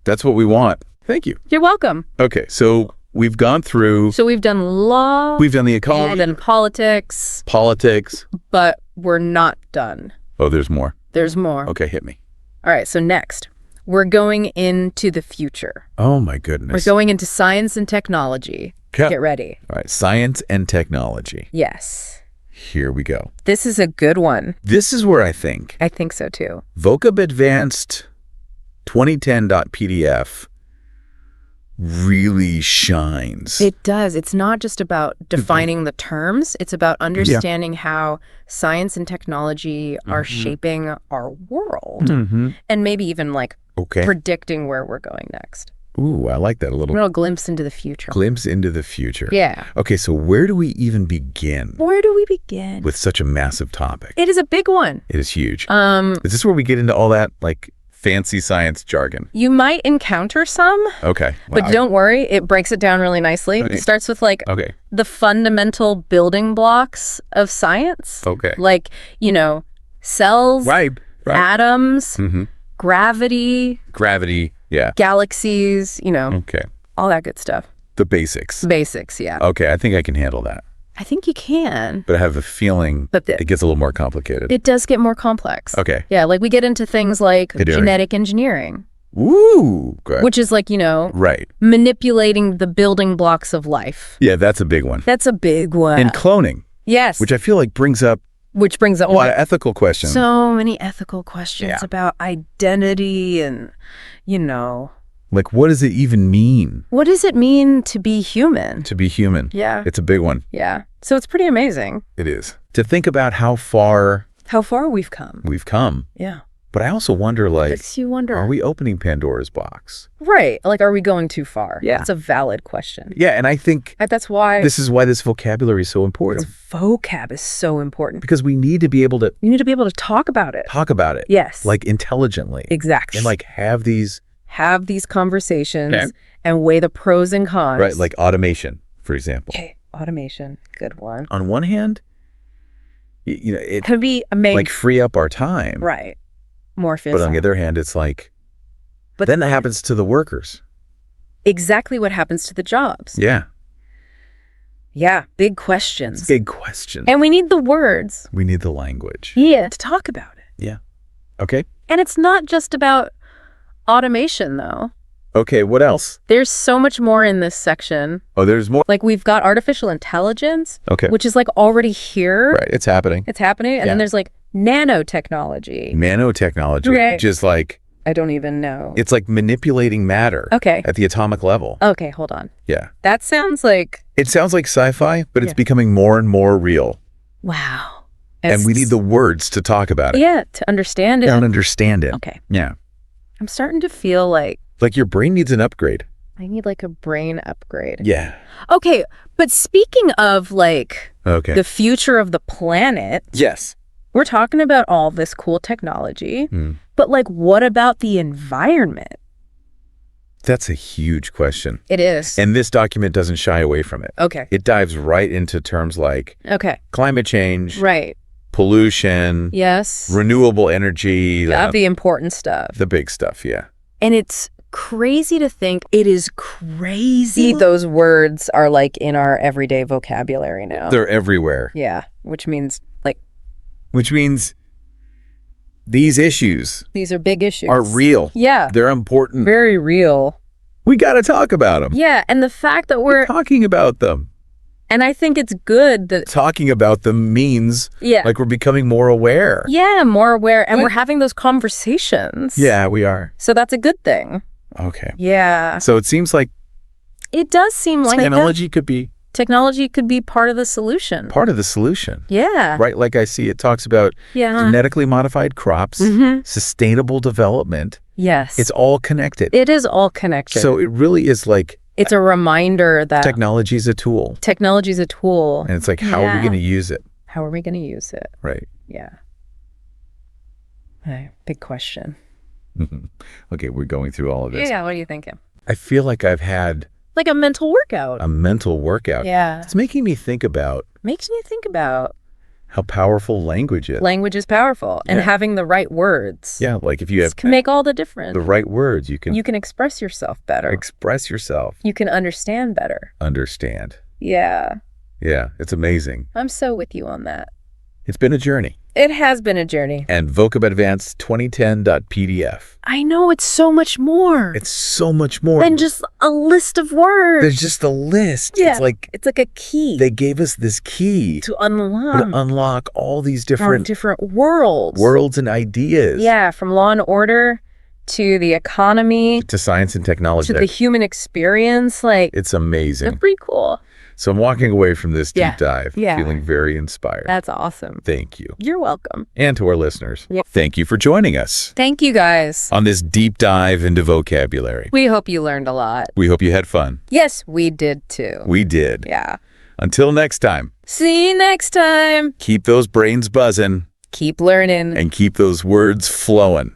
[SPEAKER 2] That's what we want. Thank you.
[SPEAKER 1] You're welcome.
[SPEAKER 2] Okay, so we've gone through,
[SPEAKER 1] So we've done law,
[SPEAKER 2] we've done the
[SPEAKER 1] we've
[SPEAKER 2] economy,
[SPEAKER 1] done politics,
[SPEAKER 2] politics.
[SPEAKER 1] but we're not done.
[SPEAKER 2] Oh, there's more.
[SPEAKER 1] There's more.
[SPEAKER 2] Okay, hit me.
[SPEAKER 1] All right, so next, we're going into the future.
[SPEAKER 2] Oh my
[SPEAKER 1] We're
[SPEAKER 2] goodness.
[SPEAKER 1] going into science and technology.
[SPEAKER 2] Okay.
[SPEAKER 1] Get ready.
[SPEAKER 2] All right, science and technology.
[SPEAKER 1] Yes.
[SPEAKER 2] Here we go.
[SPEAKER 1] This is a good one.
[SPEAKER 2] This is where I think
[SPEAKER 1] I think so too.
[SPEAKER 2] Vocab Advanced 2010.pdf really shines.
[SPEAKER 1] It does. It's not just about defining the terms. It's about understanding how science and technology are shaping our world
[SPEAKER 2] Mm-hmm.
[SPEAKER 1] and maybe even like
[SPEAKER 2] Okay.
[SPEAKER 1] predicting where we're going next.
[SPEAKER 2] Ooh, I like that a
[SPEAKER 1] A
[SPEAKER 2] little
[SPEAKER 1] little glimpse into the future.
[SPEAKER 2] glimpse into the future.
[SPEAKER 1] Yeah.
[SPEAKER 2] Okay, so where do we even begin
[SPEAKER 1] Where do we begin?
[SPEAKER 2] with such a massive topic?
[SPEAKER 1] It is a big one.
[SPEAKER 2] It is huge. Is this where we get into all that like fancy science jargon?
[SPEAKER 1] You might encounter some,
[SPEAKER 2] Okay.
[SPEAKER 1] but
[SPEAKER 2] Wow.
[SPEAKER 1] don't worry. It breaks it down really nicely.
[SPEAKER 2] Okay.
[SPEAKER 1] It starts with like
[SPEAKER 2] Okay.
[SPEAKER 1] the fundamental building blocks of science.
[SPEAKER 2] Okay.
[SPEAKER 1] Like, cells,
[SPEAKER 2] Right.
[SPEAKER 1] atoms,
[SPEAKER 2] Mm-hmm.
[SPEAKER 1] gravity,
[SPEAKER 2] Gravity. Yeah.
[SPEAKER 1] galaxies,
[SPEAKER 2] Okay.
[SPEAKER 1] all that good stuff.
[SPEAKER 2] The basics.
[SPEAKER 1] Basics, yeah.
[SPEAKER 2] Okay, I think I can handle that.
[SPEAKER 1] I think you can.
[SPEAKER 2] But I have a feeling
[SPEAKER 1] But
[SPEAKER 2] it gets a little more complicated.
[SPEAKER 1] it does get more complex.
[SPEAKER 2] Okay.
[SPEAKER 1] Yeah, like we get into things like
[SPEAKER 2] Engineering.
[SPEAKER 1] genetic engineering,
[SPEAKER 2] Ooh. Good.
[SPEAKER 1] which is like,
[SPEAKER 2] Right.
[SPEAKER 1] manipulating the building blocks of life.
[SPEAKER 2] Yeah, that's a big one.
[SPEAKER 1] That's a big one.
[SPEAKER 2] And cloning,
[SPEAKER 1] yes.
[SPEAKER 2] which I feel like brings up
[SPEAKER 1] Which brings up
[SPEAKER 2] a lot of ethical questions.
[SPEAKER 1] so many ethical questions
[SPEAKER 2] Yeah.
[SPEAKER 1] about identity and,
[SPEAKER 2] Like, what does it even mean
[SPEAKER 1] what does it mean to be human?
[SPEAKER 2] to be human?
[SPEAKER 1] Yeah.
[SPEAKER 2] It's a big one.
[SPEAKER 1] Yeah. So it's pretty amazing
[SPEAKER 2] It is. To think about how far
[SPEAKER 1] how far we've come.
[SPEAKER 2] we've come.
[SPEAKER 1] Yeah.
[SPEAKER 2] But I also wonder, like,
[SPEAKER 1] Makes you wonder.
[SPEAKER 2] are we opening Pandora's box?
[SPEAKER 1] Right. Like, are we going too far?
[SPEAKER 2] Yeah.
[SPEAKER 1] It's a valid question.
[SPEAKER 2] Yeah, and I think
[SPEAKER 1] That's why
[SPEAKER 2] this is why this vocabulary is so important.
[SPEAKER 1] vocab is so important.
[SPEAKER 2] Because we need to be able to
[SPEAKER 1] You need to be able to talk about it.
[SPEAKER 2] talk about it.
[SPEAKER 1] Yes.
[SPEAKER 2] Like, intelligently.
[SPEAKER 1] Exactly.
[SPEAKER 2] And, like, have these...
[SPEAKER 1] Have these conversations
[SPEAKER 2] Okay.
[SPEAKER 1] and weigh the pros and cons.
[SPEAKER 2] Right, like automation, for example.
[SPEAKER 1] Okay, automation. Good one.
[SPEAKER 2] On one hand, you know, it
[SPEAKER 1] Could be amazing.
[SPEAKER 2] like free up our time.
[SPEAKER 1] Right. More efficient.
[SPEAKER 2] But on the other hand, it's like,
[SPEAKER 1] But
[SPEAKER 2] then that happens to the workers.
[SPEAKER 1] exactly what happens to the jobs.
[SPEAKER 2] Yeah.
[SPEAKER 1] Yeah, big questions.
[SPEAKER 2] Big question.
[SPEAKER 1] And we need the words.
[SPEAKER 2] We need the language.
[SPEAKER 1] Yeah. To talk about it.
[SPEAKER 2] Yeah. Okay.
[SPEAKER 1] And it's not just about automation, though.
[SPEAKER 2] Okay, what else?
[SPEAKER 1] There's so much more in this section.
[SPEAKER 2] Oh, there's more.
[SPEAKER 1] Like, we've got artificial intelligence,
[SPEAKER 2] Okay.
[SPEAKER 1] which is like already here.
[SPEAKER 2] Right, it's happening.
[SPEAKER 1] It's happening. And
[SPEAKER 2] Yeah.
[SPEAKER 1] then there's like nanotechnology.
[SPEAKER 2] Nanotechnology,
[SPEAKER 1] Right.
[SPEAKER 2] just like,
[SPEAKER 1] I don't even know.
[SPEAKER 2] it's like manipulating matter
[SPEAKER 1] Okay.
[SPEAKER 2] at the atomic level.
[SPEAKER 1] Okay, hold on.
[SPEAKER 2] Yeah.
[SPEAKER 1] That sounds like,
[SPEAKER 2] It sounds like sci-fi, but it's
[SPEAKER 1] Yeah.
[SPEAKER 2] becoming more and more real.
[SPEAKER 1] wow.
[SPEAKER 2] And we need the words to talk about it.
[SPEAKER 1] Yeah, to understand it.
[SPEAKER 2] And understand it.
[SPEAKER 1] Okay.
[SPEAKER 2] Yeah.
[SPEAKER 1] I'm starting to feel like
[SPEAKER 2] Like your brain needs an upgrade.
[SPEAKER 1] I need like a brain upgrade.
[SPEAKER 2] Yeah.
[SPEAKER 1] Okay, but speaking of like
[SPEAKER 2] Okay.
[SPEAKER 1] the future of the planet,
[SPEAKER 2] Yes.
[SPEAKER 1] we're talking about all this cool technology, but like what about the environment?
[SPEAKER 2] That's a huge question.
[SPEAKER 1] It is.
[SPEAKER 2] And this document doesn't shy away from it.
[SPEAKER 1] Okay.
[SPEAKER 2] It dives right into terms like
[SPEAKER 1] Okay.
[SPEAKER 2] climate change,
[SPEAKER 1] Right.
[SPEAKER 2] pollution,
[SPEAKER 1] Yes.
[SPEAKER 2] renewable energy,
[SPEAKER 1] The important stuff.
[SPEAKER 2] the big stuff, yeah.
[SPEAKER 1] And it's crazy to think it is crazy. Those words are like in our everyday vocabulary now.
[SPEAKER 2] They're everywhere,
[SPEAKER 1] Yeah, which means like
[SPEAKER 2] which means these issues
[SPEAKER 1] these are big issues.
[SPEAKER 2] are real.
[SPEAKER 1] Yeah.
[SPEAKER 2] They're important.
[SPEAKER 1] Very real.
[SPEAKER 2] We got to talk about them.
[SPEAKER 1] Yeah, and the fact that we're
[SPEAKER 2] Talking about them.
[SPEAKER 1] and I think it's good that
[SPEAKER 2] Talking about them means
[SPEAKER 1] yeah.
[SPEAKER 2] like we're becoming more aware.
[SPEAKER 1] Yeah, more aware and we're having those conversations.
[SPEAKER 2] Yeah, we are.
[SPEAKER 1] So that's a good thing.
[SPEAKER 2] Okay.
[SPEAKER 1] Yeah.
[SPEAKER 2] So it seems like
[SPEAKER 1] It does seem like
[SPEAKER 2] technology could be
[SPEAKER 1] technology could be part of the solution.
[SPEAKER 2] part of the solution.
[SPEAKER 1] Yeah.
[SPEAKER 2] Right? Like I see it talks about
[SPEAKER 1] Yeah.
[SPEAKER 2] genetically modified crops, sustainable development.
[SPEAKER 1] Yes.
[SPEAKER 2] It's all connected.
[SPEAKER 1] It is all connected.
[SPEAKER 2] So it really is like
[SPEAKER 1] it's a reminder that
[SPEAKER 2] technology is a tool.
[SPEAKER 1] technology is a tool.
[SPEAKER 2] And it's like, how are we
[SPEAKER 1] Yeah.
[SPEAKER 2] going to use it?
[SPEAKER 1] How are we going to use it?
[SPEAKER 2] Right.
[SPEAKER 1] Yeah. Hey, big question.
[SPEAKER 2] Okay, we're going through all of this.
[SPEAKER 1] Yeah, what are you thinking?
[SPEAKER 2] I feel like I've had
[SPEAKER 1] Like a mental workout.
[SPEAKER 2] a mental workout.
[SPEAKER 1] Yeah.
[SPEAKER 2] It's making me think about
[SPEAKER 1] Makes me think about
[SPEAKER 2] how powerful language is.
[SPEAKER 1] language is powerful and
[SPEAKER 2] Yeah.
[SPEAKER 1] having the right words.
[SPEAKER 2] Yeah, like if you have
[SPEAKER 1] Can make all the difference.
[SPEAKER 2] the right words, you can
[SPEAKER 1] You can express yourself better.
[SPEAKER 2] express yourself,
[SPEAKER 1] You can understand better.
[SPEAKER 2] understand.
[SPEAKER 1] Yeah.
[SPEAKER 2] Yeah, it's amazing.
[SPEAKER 1] I'm so with you on that.
[SPEAKER 2] It's been a journey.
[SPEAKER 1] It has been a journey.
[SPEAKER 2] And Vocab Advanced 2010.pdf.
[SPEAKER 1] I know it's so much more
[SPEAKER 2] It's so much more
[SPEAKER 1] than just a list of words.
[SPEAKER 2] There's just a list.
[SPEAKER 1] Yeah.
[SPEAKER 2] It's like
[SPEAKER 1] a key
[SPEAKER 2] they gave us this key
[SPEAKER 1] to
[SPEAKER 2] to
[SPEAKER 1] unlock
[SPEAKER 2] unlock all these
[SPEAKER 1] our
[SPEAKER 2] different
[SPEAKER 1] different worlds.
[SPEAKER 2] worlds and ideas.
[SPEAKER 1] Yeah, from law and order to the economy
[SPEAKER 2] To science and technology.
[SPEAKER 1] to the human experience. Like,
[SPEAKER 2] It's
[SPEAKER 1] they're
[SPEAKER 2] amazing.
[SPEAKER 1] pretty cool.
[SPEAKER 2] So I'm walking away from this
[SPEAKER 1] Yeah.
[SPEAKER 2] deep dive
[SPEAKER 1] Yeah.
[SPEAKER 2] feeling very inspired.
[SPEAKER 1] That's awesome.
[SPEAKER 2] Thank you.
[SPEAKER 1] You're welcome.
[SPEAKER 2] And to our listeners,
[SPEAKER 1] Yeah.
[SPEAKER 2] thank you for joining us
[SPEAKER 1] Thank you, guys.
[SPEAKER 2] on this deep dive into vocabulary.
[SPEAKER 1] We hope you learned a lot.
[SPEAKER 2] We hope you had fun.
[SPEAKER 1] Yes, we did too.
[SPEAKER 2] We did.
[SPEAKER 1] Yeah.
[SPEAKER 2] Until next time,
[SPEAKER 1] See you next time.
[SPEAKER 2] keep those brains buzzing
[SPEAKER 1] Keep learning.
[SPEAKER 2] and keep those words flowing.